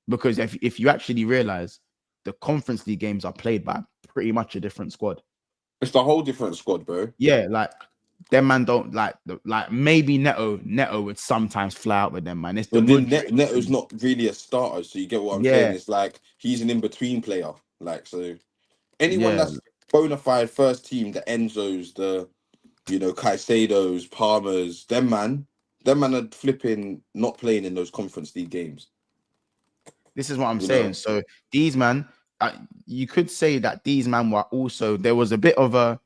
because if you actually realize the Conference League games are played by pretty much a different squad. It's the whole different squad, bro. Yeah, like them man don't like maybe Neto would sometimes fly out with them, man. It's Neto's not really a starter, so you get what I'm saying. It's like he's an in-between player. Like, so anyone that's bona fide first team, the Enzos, the Caicedo's, Palmers, them man are flipping not playing in those Conference League games. This is what I'm saying. So these man, you could say that these man were also, there was a bit of a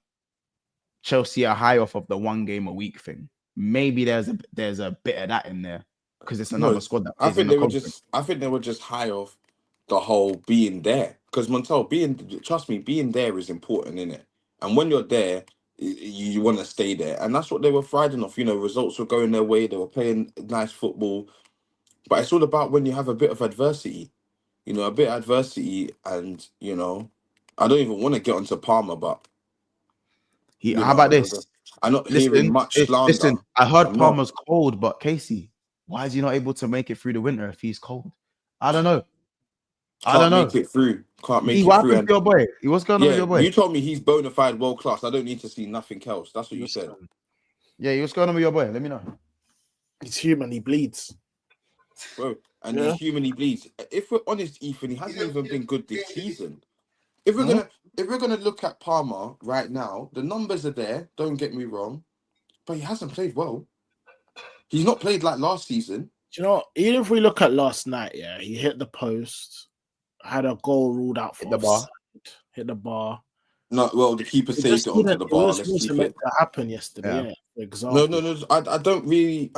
Chelsea a high off of the 1 game a week thing. Maybe there's a bit of that in there because it's another squad that I think they were just high off the whole being there, because Montel, trust me, being there is important, innit? And when you're there, you want to stay there, and that's what they were thriving off. Results were going their way. They were playing nice football, but it's all about when you have a bit of adversity. And I don't even want to get onto Palmer, but how about this? I'm not hearing much slander. Listen, I heard Palmer's cold, but Casey, why is he not able to make it through the winter if he's cold? I don't know. Can't make it through. What happened to your boy? What's going on with your boy? You told me he's bona fide world class. I don't need to see nothing else. That's what you said. Yeah, what's going on with your boy? Let me know. He's human. He bleeds. bro. And Yeah. he's human, he bleeds. If we're honest, Ethan, he hasn't even been good this season. If we're gonna look at Palmer right now, the numbers are there. Don't get me wrong, but he hasn't played well. He's not played like last season. Do you know what? Even if we look at last night, yeah, he hit the post, had a goal ruled out for Hit the bar. offside, hit the bar. No, well, the keeper It saved just it onto didn't- the it bar. was Let's wasn't keep meant it. to happen yesterday. Yeah. Yeah, for example. No. I don't really.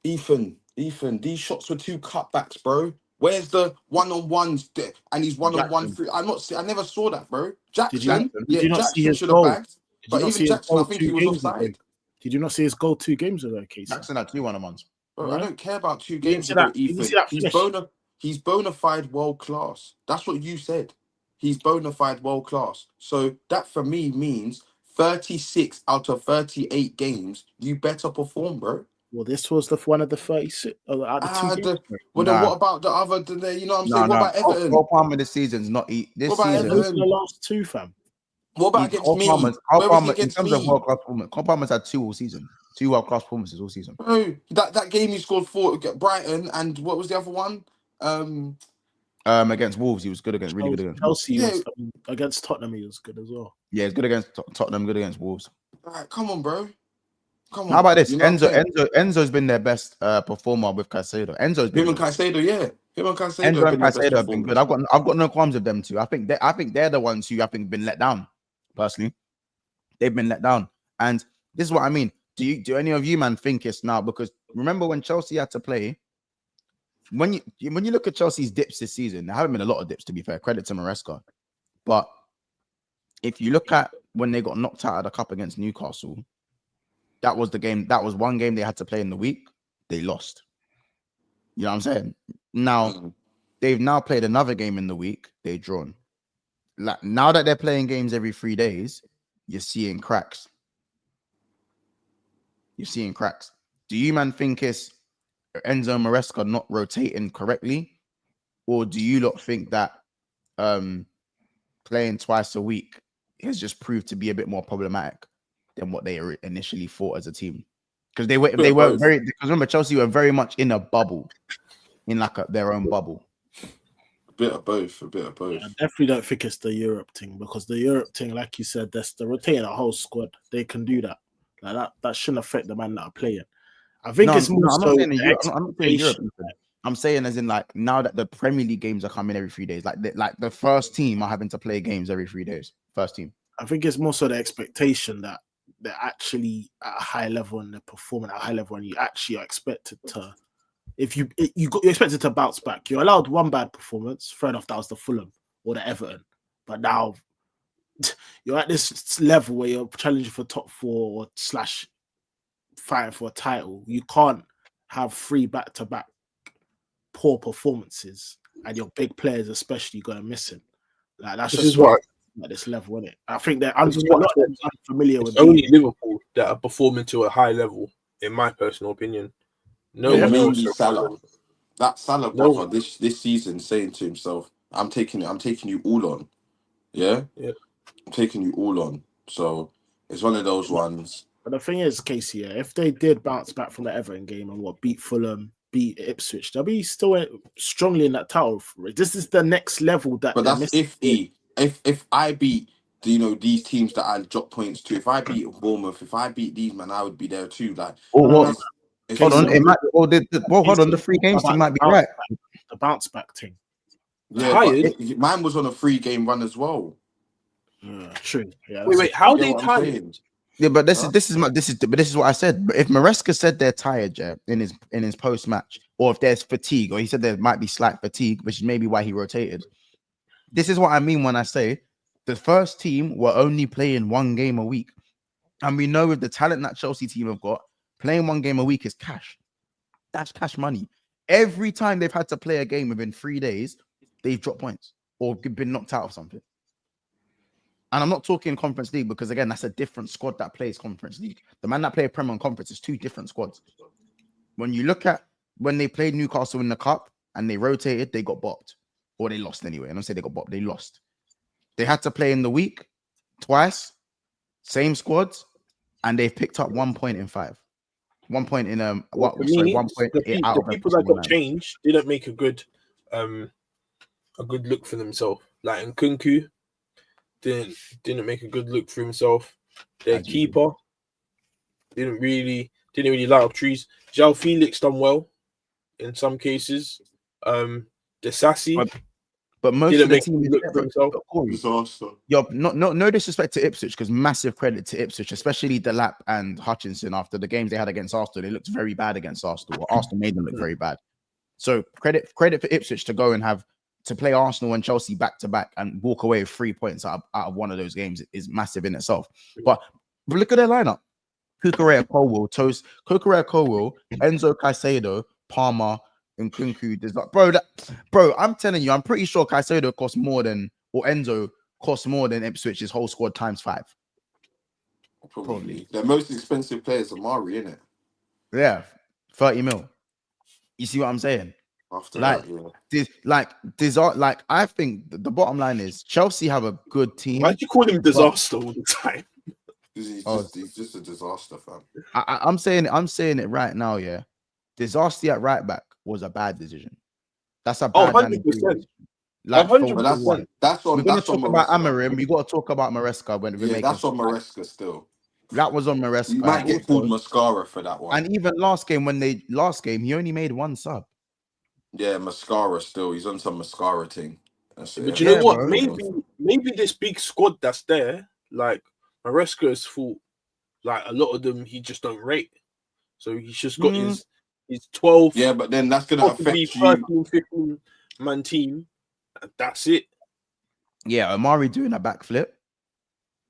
Ethan, these shots were two cutbacks, bro. Where's the one-on-ones? And he's one-on-one Jackson. free. I never saw that, bro. Did you not see Jackson his should have goal? bagged. Did you But not even see his Jackson, I goal think 2 he was games ago? offside. Did you not see his goal 2 games ago, Casey? Jackson had 2 1-on-1s. Bro, Yeah. I don't care about 2 didn't games see ago, that- you didn't Ethan. see that finish? He's bona fide world class. That's what you said. He's bona fide world class. So that for me means 36 out of 38 games, you better perform, bro. Well, this was one of the 36 out of the 2 games. Well, then what about the other? You know what I'm saying? What about Everton? Cole Palmer this season's not this What about season. Those are Everton? the last 2, fam. What about against Cole me? Palmer's, Where was he in against terms me? of world class performance, Cole Palmer's had 2 all season. 2 world class performances all season. Bro, that game he scored 4 against Brighton, and what was the other one? Against Wolves, he was good against really good against Chelsea. Yeah. Against Tottenham, he was good as well. Yeah, he's good against Tottenham, good against Wolves. Right, come on, bro. Come on. How about this? You know what I'm saying? Enzo's been their best performer with Caicedo. Enzo's been Him and good. Caicedo, yeah. Him and Caicedo Enzo and their best Caicedo have been good. performers. I've got no qualms with them too. I think they're the ones who I think been let down. Personally, they've been let down. And this is what I mean. Do any of you man think it's now? Because remember when Chelsea had to play. When you look at Chelsea's dips this season, there haven't been a lot of dips, to be fair. Credit to Maresca. But if you look at when they got knocked out of the cup against Newcastle, that was the game. That was one game they had to play in the week. They lost. You know what I'm saying? Now they've now played another game in the week. They've drawn. Like now that they're playing games every 3 days, you're seeing cracks. You're seeing cracks. Do you man think it's Enzo Maresca not rotating correctly, or do you lot think that playing twice a week has just proved to be a bit more problematic than what they initially thought as a team? Because they were very, because remember Chelsea were very much in a bubble, in like their own bubble. A bit of both. I definitely don't think it's the Europe thing, because the Europe thing, like you said, they're rotating a whole squad. They can do that. Like that shouldn't affect the man that are playing. I think it's more I'm so not saying I'm not saying Europe. expectation. I'm saying as in like now that the Premier League games are coming every 3 days, like the first team are having to play games every 3 days. First team. I think it's more so the expectation that they're actually at a high level and they're performing at a high level, and you actually are expected to. If you're expected to bounce back, you're allowed one bad performance. Fair enough, that was the Fulham or the Everton, but now you're at this level where you're challenging for top 4 or / fighting for a title. You can't have 3 back-to-back poor performances and your big players especially going missing. Like that's just what at this level, isn't it? I think they're unfamiliar with only Liverpool that are performing to a high level, in my personal opinion. No one else. Mainly Salah. That Salah brother this season saying to himself, I'm taking you all on. Yeah? I'm taking you all on. So it's one of those ones. But the thing is, Casey, if they did bounce back from the Everton game and beat Fulham, beat Ipswich, they'll be still strongly in that title. This is the next level that. But that's if I beat these teams that I drop points to. If I beat Bournemouth, if I beat these man, I would be there too. Like hold on, hold on. The 3 games thing might be right. The bounce back thing. Yeah, mine was on a 3-game run as well. True. Yeah. Wait. How they tired? Yeah, but this is what I said. But if Maresca said they're tired, yeah, in his post match, or if there's fatigue, or he said there might be slight fatigue, which is maybe why he rotated. This is what I mean when I say the first team were only playing 1 game a week, and we know with the talent that Chelsea team have got, playing 1 game a week is cash. That's cash money. Every time they've had to play a game within 3 days, they've dropped points or been knocked out of something. And I'm not talking Conference League because, again, that's a different squad that plays Conference League. The man that play Premier and Conference is 2 different squads. When you look at when they played Newcastle in the Cup and they rotated, they got bopped. Or they lost anyway. I don't say they got bopped. They lost. They had to play in the week twice, same squads, and they've picked up 1 point in 5. 1 point in For sorry, me, 1 point out the of people that got changed didn't make a good look for themselves. Like Nkunku didn't make a good look for himself. Their keeper didn't really light up trees. João Felix done well in some cases. The Sassy. But most didn't of the make team a is look for himself. Disaster. Yo, no disrespect to Ipswich, because massive credit to Ipswich, especially Delap and Hutchinson after the games they had against Arsenal. They looked very bad against Arsenal. Or Arsenal made them look very bad. So credit for Ipswich to go and to play Arsenal and Chelsea back to back and walk away with 3 points out of one of those games is massive in itself. But look at their lineup: Kukurea, Colwell, Enzo Caicedo, Palmer, and Kunku. Bro, I'm telling you, I'm pretty sure Caicedo costs more than, or Enzo costs more than Ipswich's whole squad times 5. Probably. Their most expensive players are Mari, innit? Yeah, 30 mil. You see what I'm saying? After I think the bottom line is Chelsea have a good team. Why do you call him disaster all the time? He's just a disaster, fam. I'm saying it right now, yeah. Disaster at right back was a bad decision. That's a bad 100%. Like, 100%. That's on. We're gonna talk about Amarim. We got to talk about Maresca when we're making. That's on Maresca still. That was on Maresca. You might get called Mascara for that one. And even last game, he only made 1 sub. Yeah, Mascara still. He's on some Mascara thing. But you know what? Bro. Maybe this big squad that's there, like Maresca has thought, like a lot of them he just don't rate. So he's just got his 12. Yeah, but then that's gonna affect you. 13, 15 man team. That's it. Yeah, Omari doing a backflip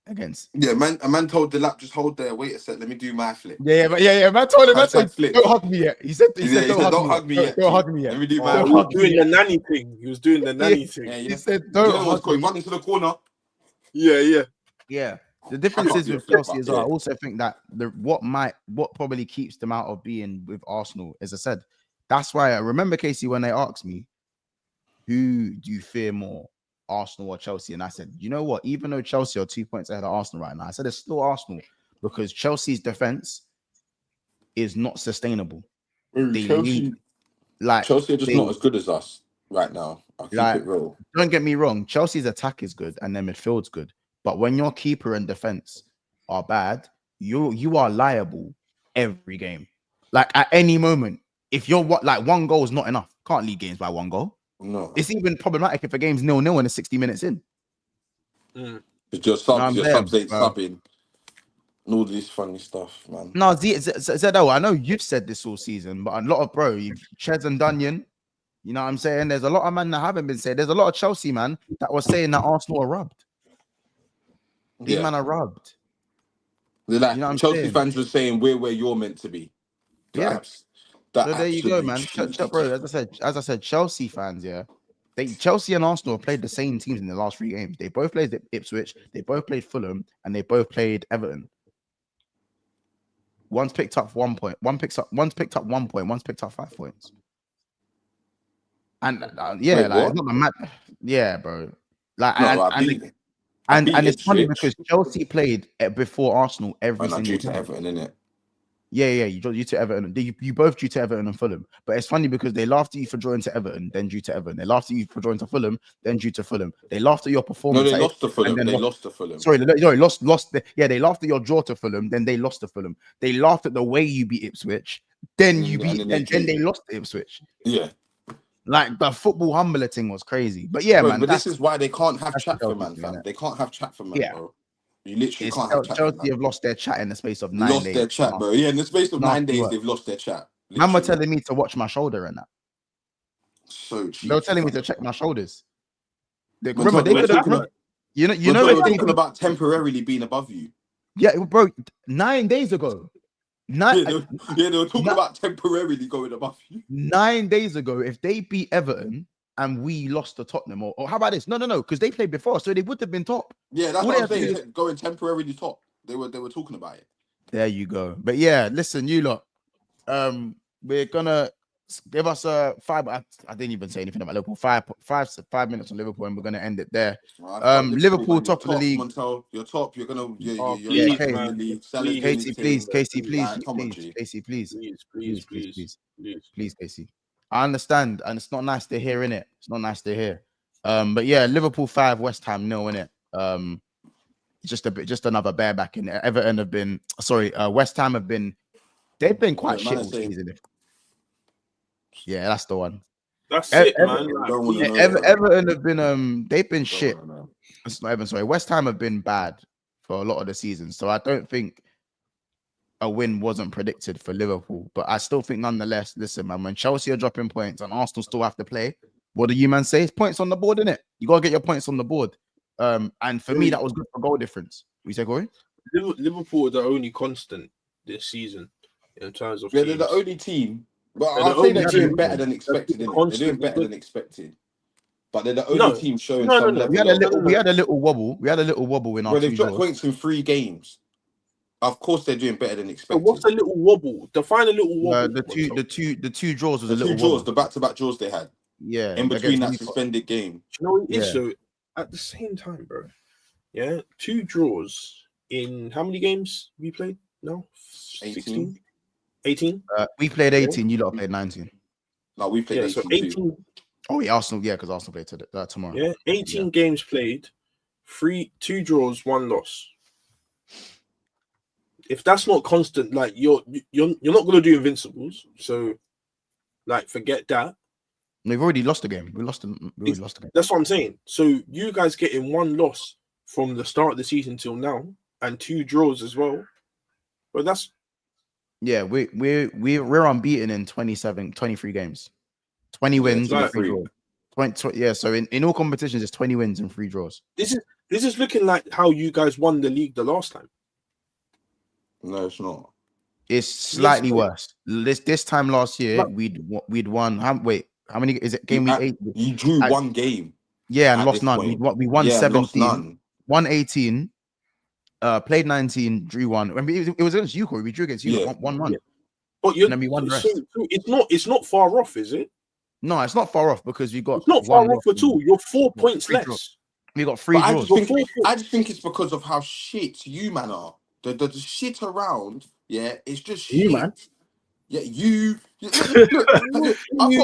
against. Yeah, a man told the lap, just hold there, wait a sec, let me do my flip. Yeah, man told him, don't hug me yet. He said, don't hug me yet. Don't hug me yet. Let me do my. He was doing the nanny thing. He was doing the nanny thing. Yeah. He said, don't hug me. Run into the corner. Yeah. The difference is with Chelsea as well. I also think that what probably keeps them out of being with Arsenal, as I said, that's why I remember, Casey, when they asked me, who do you fear more, Arsenal or Chelsea? And I said, you know what? Even though Chelsea are 2 points ahead of Arsenal right now, I said it's still Arsenal because Chelsea's defense is not sustainable. Chelsea are just not as good as us right now. I'll keep it real. Don't get me wrong. Chelsea's attack is good and their midfield's good. But when your keeper and defense are bad, you are liable every game. Like at any moment, if you're one goal is not enough. Can't lead games by 1 goal. No. It's even problematic if a game's 0-0 and it's 60 minutes in. But your subs ain't subbing. And all this funny stuff, man. No, Zedo, I know you've said this all season, but a lot of Chez and Dunyan, you know what I'm saying? There's a lot of men that haven't been saying. There's a lot of Chelsea, man, that was saying that Arsenal are rubbed. These men are rubbed. They're like, you know Chelsea fans were saying we're where you're meant to be. So there you go, man. Bro, as I said, Chelsea fans, Chelsea and Arsenal have played the same teams in the last 3 games. They both played Ipswich, they both played Fulham, and they both played Everton. One's picked up 1 point. One's picked up 1 point. One's picked up 5 points. And it's not the mad. Yeah, bro. And it's funny because Chelsea played before Arsenal every single time. Everton, innit? Yeah, you drew to Everton. You both drew to Everton and Fulham. But it's funny because they laughed at you for drawing to Everton, then drew to Everton. They laughed at you for drawing to Fulham, then drew to Fulham. They laughed at your performance. No, they lost to Fulham. They lost to Fulham. Sorry, lost. They laughed at your draw to Fulham, then they lost to Fulham. They laughed at the way you beat Ipswich, then they lost to Ipswich. Yeah. Like the football humbler thing was crazy. But yeah, man. But this is why they can't have chat for man, fam. They can't have chat for man, bro. You literally can't have chat. Chelsea have lost their chat in the space of 9 days. Lost their chat, bro. Yeah, in the space of 9 days, they've lost their chat. Man were telling me to watch my shoulder and that. So cheap. They were telling me to check my shoulders. You know, they're talking about temporarily being above you. Yeah, bro. 9 days ago. They were talking about temporarily going above you. 9 days ago, if they beat Everton and we lost to Tottenham, or how about this? No, because they played before, so they would have been top. Yeah, that's what I'm saying. Going temporarily top. They were talking about it. There you go. But yeah, listen, you lot. We're gonna give us a 5. I didn't even say anything about Liverpool. 5 minutes on Liverpool, and we're gonna end it there. Liverpool top of the league. Montel, you're top. You're gonna. You're please, in man. the league. Please, Casey, please, Casey, please, Come on, please, G. Casey, please, Please. Casey. I understand, and it's not nice to hear, innit? It's not nice to hear. But yeah, Liverpool 5, West Ham 0, innit? Just another bareback in there. Everton have been West Ham have been. They've been quite shit all season. Yeah, that's the one. That's it, man. Everton have been they've been shit. It's not even sorry. West Ham have been bad for a lot of the season. So I don't think a win wasn't predicted for Liverpool. But I still think nonetheless, listen, man, when Chelsea are dropping points and Arsenal still have to play, what do you man say? It's points on the board, innit? You gotta get your points on the board. And for me, that was good for goal difference. We say, Corey? Liverpool are the only constant this season in terms of they're the only team. But I'd say they're doing better than expected. They're doing better than expected. But they're the only team showing some level. We had a little wobble. We had a little wobble in our. Well, they've dropped points in 3 games. Of course, they're doing better than expected. So what's a little wobble? Define a little wobble. The two draws was a little draws. wobble. The back-to-back draws they had. Yeah, in between that suspended game. You know what it is? So at the same time, bro. Yeah, 2 draws in how many games we played? No, 16. 18? We played 18. You lot played 19. No, we played 18. So 18. Oh, yeah, Arsenal. Yeah, because Arsenal played tomorrow. Yeah, 18 games played, 2 draws, 1 loss. If that's not constant, like you're not gonna do invincibles. So, like, forget that. We've already lost the game. We already lost the game. That's what I'm saying. So you guys getting 1 loss from the start of the season till now, and 2 draws as well. But that's. Yeah, we're unbeaten in 23 games. 20 wins and 3 draws. 20, yeah, so in all competitions, it's 20 wins and 3 draws. This is looking like how you guys won the league the last time. No, it's not. It's slightly worse. This time last year, we'd won. How many is it? Game week 8. You drew 1 game. Yeah, and lost none. We won 17, won 18. Played 19, drew 1. I mean, it was against you, Corey. We drew against you, 1-1. Yeah. But and then we won the rest. It's not far off, is it? No, it's not far off because we got. It's not far off at all. You're 4 points less. Draws. We got 3 draws. I just think it's because of how shit you man are. The shit around, yeah, it's just shit. Man. Yeah, you. What are you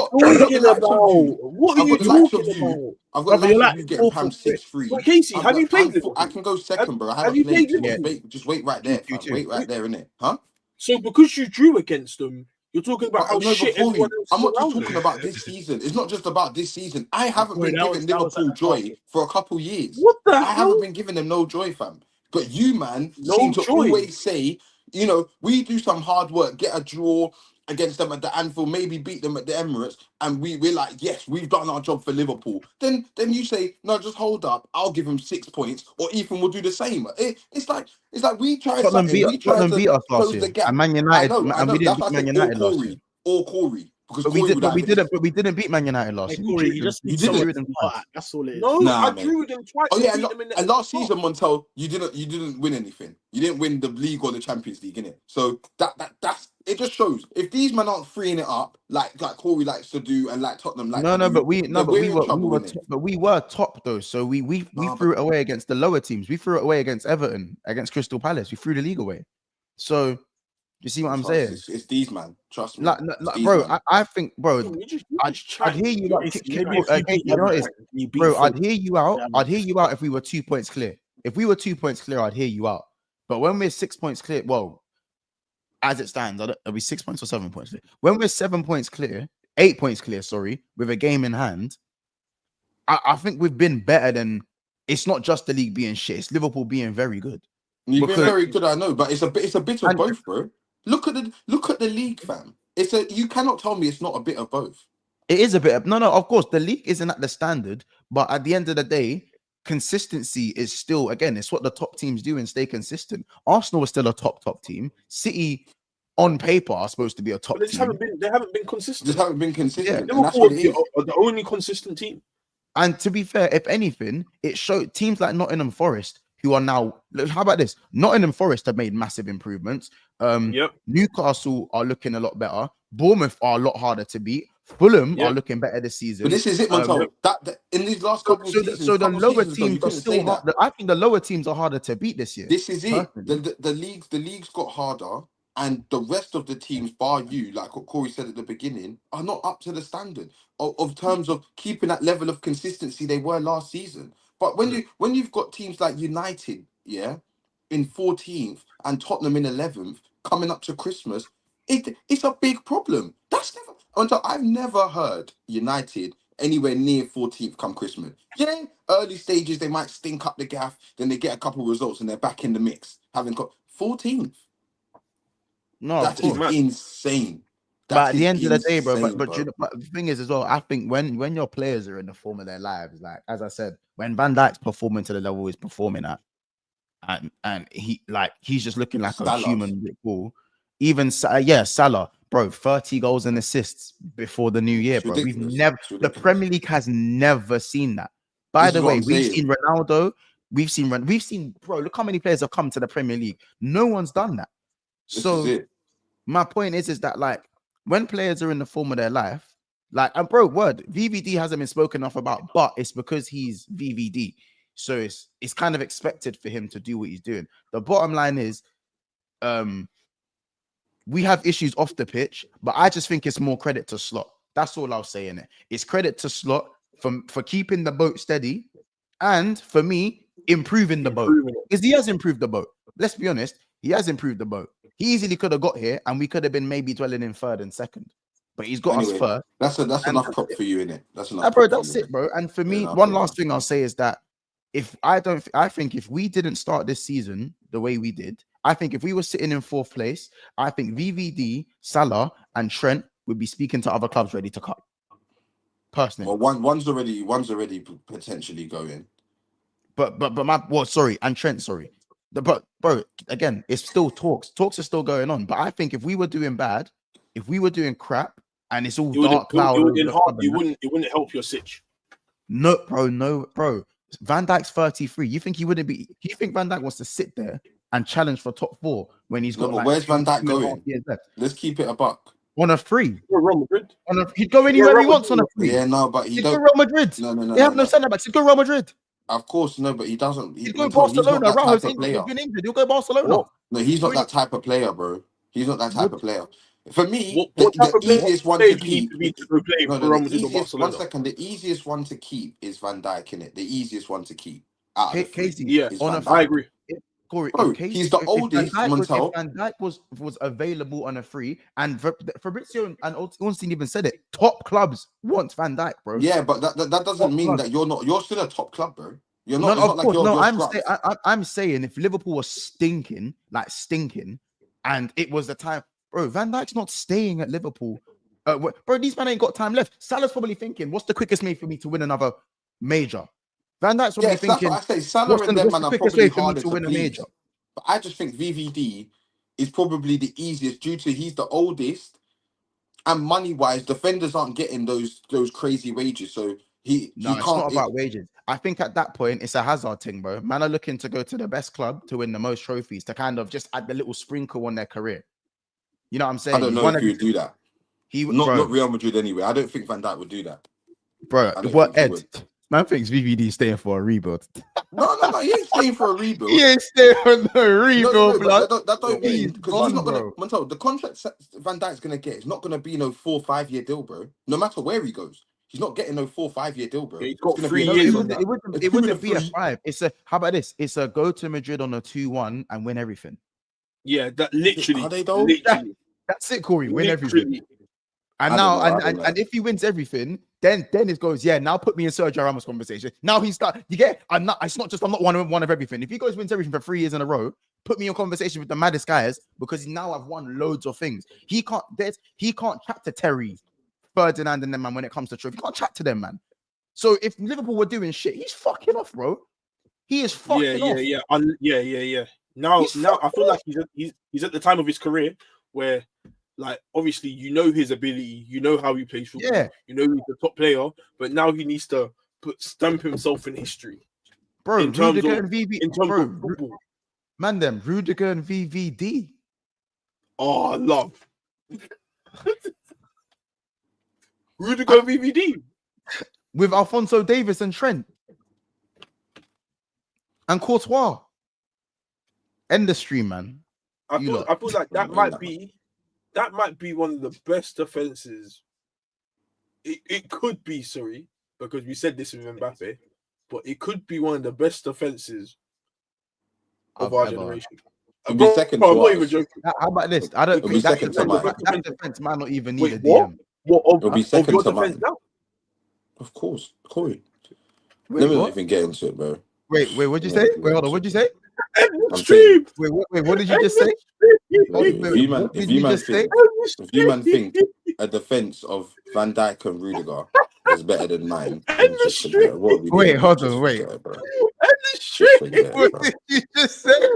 talking about? I've got the likes of you getting pam 6-3. But Casey, have you played Liverpool? I can go second, bro. Have you played Liverpool? Just wait right there. Wait right there, innit? Huh? So because you drew against them, you're talking about how shit everyone else is. I'm not just talking about this season. It's not just about this season. I haven't been giving Liverpool joy for a couple years. What the hell? I haven't been giving them no joy, fam. But you, man, seem to always say, you know, we do some hard work, get a draw against them at the Anfield, maybe beat them at the Emirates, and we're like, yes, we've done our job for Liverpool. Then you say, no, just hold up. I'll give them 6 points, or Ethan will do the same. It's like we try Tottenham something. We try to beat us last close year. the gap. And Man United, I know. we didn't beat Man United last year. Or Corey. Because we didn't beat Man United last year. Corey, you didn't. That's all it is. No, I drew with them twice. Oh yeah, and last season, Montel, you didn't win anything. You didn't win the league or the Champions League, innit? So that's it. Just shows if these men aren't freeing it up like Corey likes to do, and like Tottenham like but we were top though. So we threw it away against the lower teams. We threw it away against Everton, against Crystal Palace. We threw the league away. So. You see what I'm saying? It's these, man. Trust me. Bro, I think, bro, I'd hear you out. Bro, I'd hear you out. I'd hear you out if we were 2 points clear. If we were 2 points clear, I'd hear you out. But when we're 6 points clear, well, as it stands, are we 6 points or 7 points clear? When we're 7 points clear, 8 points clear, sorry, with a game in hand, I think we've been better than. It's not just the league being shit. It's Liverpool being very good. You've been very good, I know, but it's a bit of both, bro. Look at the league, fam. You cannot tell me it's not a bit of both. It is a bit of no. Of course, the league isn't at the standard, but at the end of the day, consistency is still it's what the top teams do and stay consistent. Arsenal is still a top team. City, on paper, are supposed to be a top team. They haven't been consistent. Just haven't been consistent. Yeah, Liverpool are the only consistent team. And to be fair, if anything, it showed teams like Nottingham Forest, who are now. How about this? Nottingham Forest have made massive improvements. Newcastle are looking a lot better. Bournemouth are a lot harder to beat. Fulham are looking better this season. But this is it, Montel. That in these last couple of seasons, so the lower seasons, though, you teams are couldn't still say hard. that. I think the lower teams are harder to beat this year. This is it. Personally. The leagues got harder, and the rest of the teams, bar you, like what Corey said at the beginning, are not up to the standard of terms of keeping that level of consistency they were last season. But when you've got teams like United, in 14th and Tottenham in 11th, coming up to Christmas, it's a big problem. I've never heard United anywhere near 14th come Christmas. Yeah, early stages they might stink up the gaff, then they get a couple of results and they're back in the mix. Having got 14th. No, that is insane. But at the end of the day, bro, but the thing is as well, I think when your players are in the form of their lives, like as I said, when Van Dijk's performing to the level he's performing at, and he's just looking like a human ball. Even Salah, bro, 30 goals and assists before the new year, bro. The Premier League has never seen that. By the way, we've seen Ronaldo, we've seen, bro, look how many players have come to the Premier League. No one's done that. So my point is that like when players are in the form of their life, like, and bro, VVD hasn't been spoken enough about, but it's because he's VVD. So it's kind of expected for him to do what he's doing. The bottom line is, we have issues off the pitch, but I just think it's more credit to Slot. That's all I'll say in it. It's credit to Slot for keeping the boat steady, and for me, improving the boat. Because he has improved the boat. Let's be honest, he has improved the boat. He easily could have got here, and we could have been maybe dwelling in third and second. But he's got us first. That's enough prop for you, innit? That's enough. Bro, that's it, bro. And for me, one last thing I'll say is that I think if we didn't start this season the way we did, I think if we were sitting in 4th place, I think VVD, Salah, and Trent would be speaking to other clubs ready to cut. Personally, well, one's already potentially going. And Trent, sorry. But bro, again, it's still talks. Talks are still going on. But I think if we were doing bad, if we were doing crap, and it's all dark cloud, it wouldn't help your sitch. No, bro. Van Dijk's 33. You think he wouldn't be? You think Van Dijk wants to sit there and challenge for top 4 when he's got? But where's Van Dijk going? Let's keep it a buck. On a free. Real Madrid. He'd go anywhere he wants on a free. Yeah, no, but he'd go Real Madrid. No. They have no centre backs. He'd go Real Madrid. Of course, no, but he doesn't. He'd go Barcelona. Raul's been injured. He'll go Barcelona. No, he's not that type of player, bro. He's not that type of player. For me, the easiest one to keep. The easiest one to keep is Van Dijk, innit? The easiest one to keep. Casey, I agree. Corey, he's the oldest. If Van Dijk was available on a free, and Fabrizio and Ornstein even said it, top clubs want Van Dijk, bro. Yeah, but that doesn't mean that you're not. You're still a top club, bro. You're not. I'm saying if Liverpool was stinking, and it was the time, bro. Van Dijk's not staying at Liverpool. Bro, these men ain't got time left. Salah's probably thinking, what's the quickest way for me to win another major? Van Dijk's probably thinking, I say Salah and them man are probably harder to win a major. But I just think VVD is probably the easiest due to he's the oldest, and money-wise, defenders aren't getting those crazy wages. So he can't. It's not about wages. I think at that point it's a Hazard thing, bro. Man are looking to go to the best club to win the most trophies to kind of just add the little sprinkle on their career. You know what I'm saying? I don't know if he would do that. Not Real Madrid anyway. I don't think Van Dijk would do that. Bro, what Ed? Man thinks VVD is staying for a rebuild. No, he ain't staying for a rebuild. He ain't staying for no rebuild, blood. That don't mean because he's not gonna. Montel, the contract Van Dijk's gonna get is not gonna be no 4 or 5 year deal, bro. No matter where he goes, he's not getting no 4 or 5 year deal, bro. Yeah, he's got 3 years. It wouldn't be a 5. How about this? It's a go to Madrid on a 2-1 and win everything. Yeah, that literally. Are they though? That's it, Corey. Win everything. And now, and if he wins everything, then it goes, now put me in Sergio Ramos conversation. Now he's start. You get? I'm not one of everything. If he goes wins everything for 3 years in a row, put me in conversation with the maddest guys because now I've won loads of things. He can't chat to Terry, Ferdinand, and them man when it comes to trophy. He can't chat to them, man. So if Liverpool were doing shit, he's fucking off, bro. He is fucking off. Yeah. Now I feel like he's at the time of his career where. Like, obviously, you know his ability, you know how he plays football, you know he's a top player, but now he needs to stamp himself in history. Bro, Rudiger and VVD. Rudiger and VVD. Oh, love. Rudiger VVD with Alphonso Davies and Trent and Courtois. End the stream, man. I feel like that might be one of the best defenses. It could be, sorry, because we said this with Mbappe, but it could be one of the best defenses of our generation. It'll be second to us. How about this? I don't think that defense might not even need a DM. It'll be second to mine. Of course, Corey. Let me not even get into it, bro. Wait, what'd you say? Wait, hold on. What'd you say? Wait, what did you just say? If you man think a defense of Van Dijk and Rudiger is better than mine, wait, hold on, wait. What did you just say?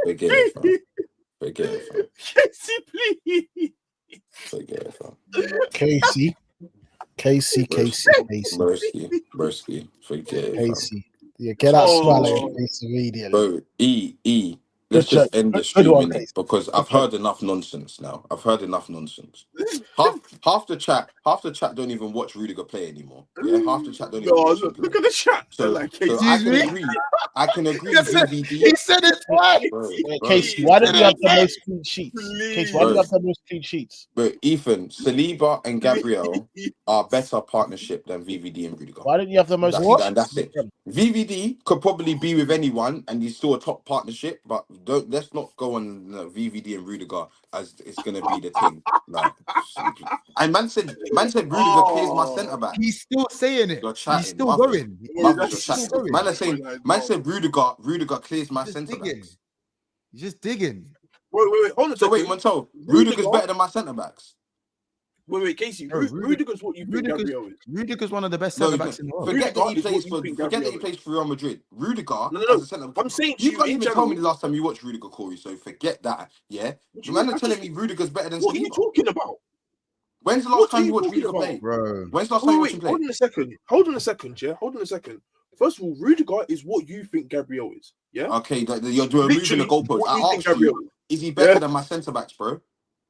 Forget it, fam. Casey, please. Forget it, fam. Casey. Mercy. Forget it, Casey. Yeah, get that smile on your face immediately. Bro, let's just end the streaming because I've heard enough nonsense now. Half the chat don't even watch Rudiger play anymore. Yeah, half the chat don't even watch him play. Look at the chat. So I can agree. VVD. He said it twice. Casey, why did you have the most clean sheets? Casey, why do you have the most clean sheets? But Ethan, Saliba and Gabriel are better partnership than VVD and Rudiger. Why didn't you have the most clean sheets? And that's it. VVD could probably be with anyone and he's still a top partnership, but let's not go on VVD and Rudiger as it's gonna be the thing. Like, and man said Rudiger clears my centre back. He's still saying it. He's still going. Man said Rudiger clears my centre backs. He's just digging. Wait, hold on. So wait, Montel, Rudiger's better than my centre backs. Wait, Casey. Rudiger's what you think Gabriel is. Rudiger's one of the best centre backs in the world. Forget that he plays for Real Madrid. Rudiger, no. As a centre back. I'm saying you can't even tell me the last time you watched Rudiger, Corey. So forget that. Yeah, you man are telling me Rudiger's better than. What are you talking about? When's the last time you watched Rudiger play, bro? When's the last time you watched him play? Hold on a second. First of all, Rudiger is what you think Gabriel is. Yeah. Okay, you're moving the goalpost. I asked you, is he better than my centre backs, bro?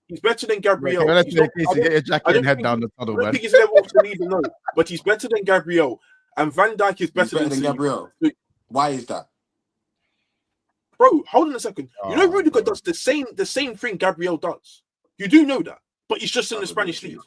He's better than Gabriel. Okay, let's get your jacket and head down the tunnel, man. I don't think he's level to even know, but he's better than Gabriel. And Van Dijk is better than Gabriel. Why is that? Bro, hold on a second. You know Rudiger does the same thing Gabriel does. You do know that, but he's just in the Spanish league.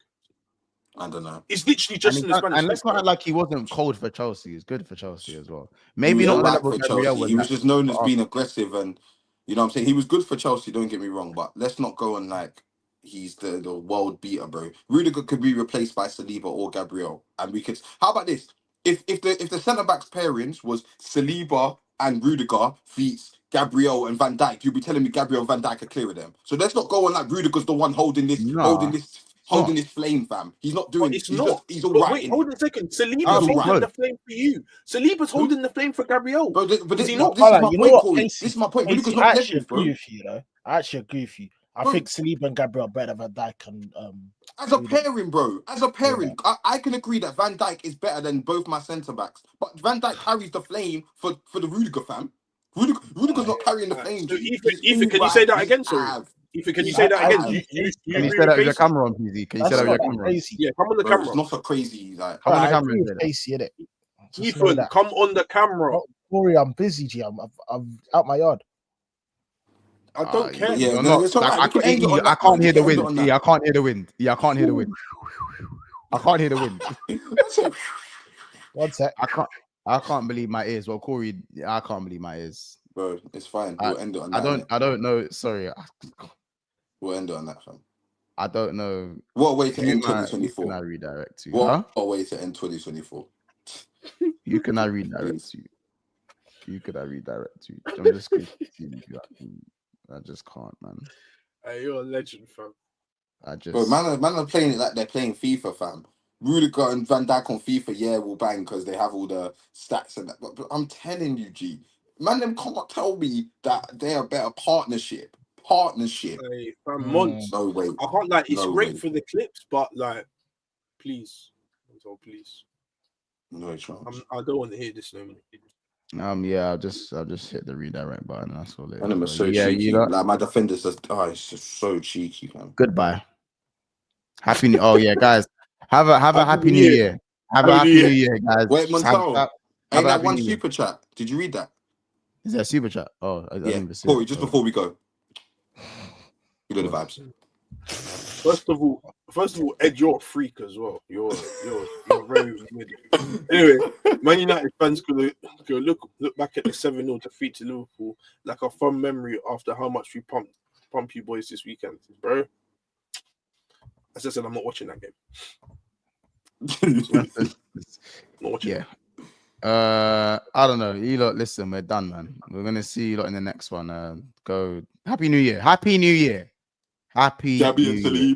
I don't know. It's literally just in the Spanish league. And let's not act like he wasn't cold for Chelsea. He's good for Chelsea as well. Maybe not like for Chelsea. He was just known as being aggressive, and you know what I'm saying. He was good for Chelsea. Don't get me wrong, but let's not go on like he's the world beater, bro. Rudiger could be replaced by Saliba or Gabriel, and we could. How about this? If the centre backs pairings was Saliba and Rudiger beats Gabriel and Van Dijk, you'll be telling me Gabriel and Van Dijk are clearer them. So let's not go on like Rudiger's the one holding this flame, fam. He's not doing it. He's all right. Wait, hold on a second. Saliba's holding the flame for you. Saliba's holding the flame for Gabriel. But this is my point. This is my point. Rudiger's not heavy, bro. I actually agree with you. I think Saliba and Gabriel are better than Van Dijk and as a pairing, bro. As a pairing, I can agree that Van Dijk is better than both my centre backs. But Van Dijk carries the flame for the Rudiger, fam. Rudiger's not carrying the flame. So Ethan, can you say that again, sorry? Ethan, can you say that again? Can you say that with your camera on, PZ? Can you say that with your camera on? Yeah, come on the camera. It's not so crazy. Like, come on the camera. Casey, innit? Ethan, come on the camera. Corey, I'm busy, G. I'm out my yard. I don't care. Yeah, I can't hear the wind. Yeah, I can't hear the wind. I can't hear the wind. 1 sec. I can't believe my ears. Well, Corey, I can't believe my ears. Bro, it's fine. We'll end it on that. I don't know. Sorry. We'll end it on that, fam. I don't know. What way to end 2024? Can I redirect you? What way to end 2024? You can I redirect you? Could I redirect you? I'm just kidding. I just can't, man. Hey, you're a legend, fam. Bro, man are playing it like they're playing FIFA, fam. Rudiger and Van Dijk on FIFA, will bang because they have all the stats and that. But I'm telling you, G, man, them can't tell me that they're a better partnership. Hey, fam, Mons. No way. I can't like. It's great for the clips, but like, please, no chance. I don't want to hear this no more. Yeah, I'll just hit the redirect button. That's all it is. I'm so cheeky. You know? Like my defenders, it's just so cheeky, man. Goodbye. Happy New. Oh yeah, guys. Have a happy new year. Have a happy new year, guys. Wait, Montel. Have Ain't a that happy one new year. super chat? Did you read that? Is there a super chat? Oh, I Yeah, didn't see Corey, it. just before we go. You know the vibes. First of all, Ed, you're a freak as well. You're very weird. Anyway, Man United fans could look back at the 7-0 defeat to Liverpool like a fond memory after how much we pump you boys this weekend, bro. As I said, I'm not watching that game. Not watching. Yeah. I don't know. You lot, listen, we're done, man. We're gonna see you lot in the next one. Go. Happy New Year. Happy New Year. Happy New Year.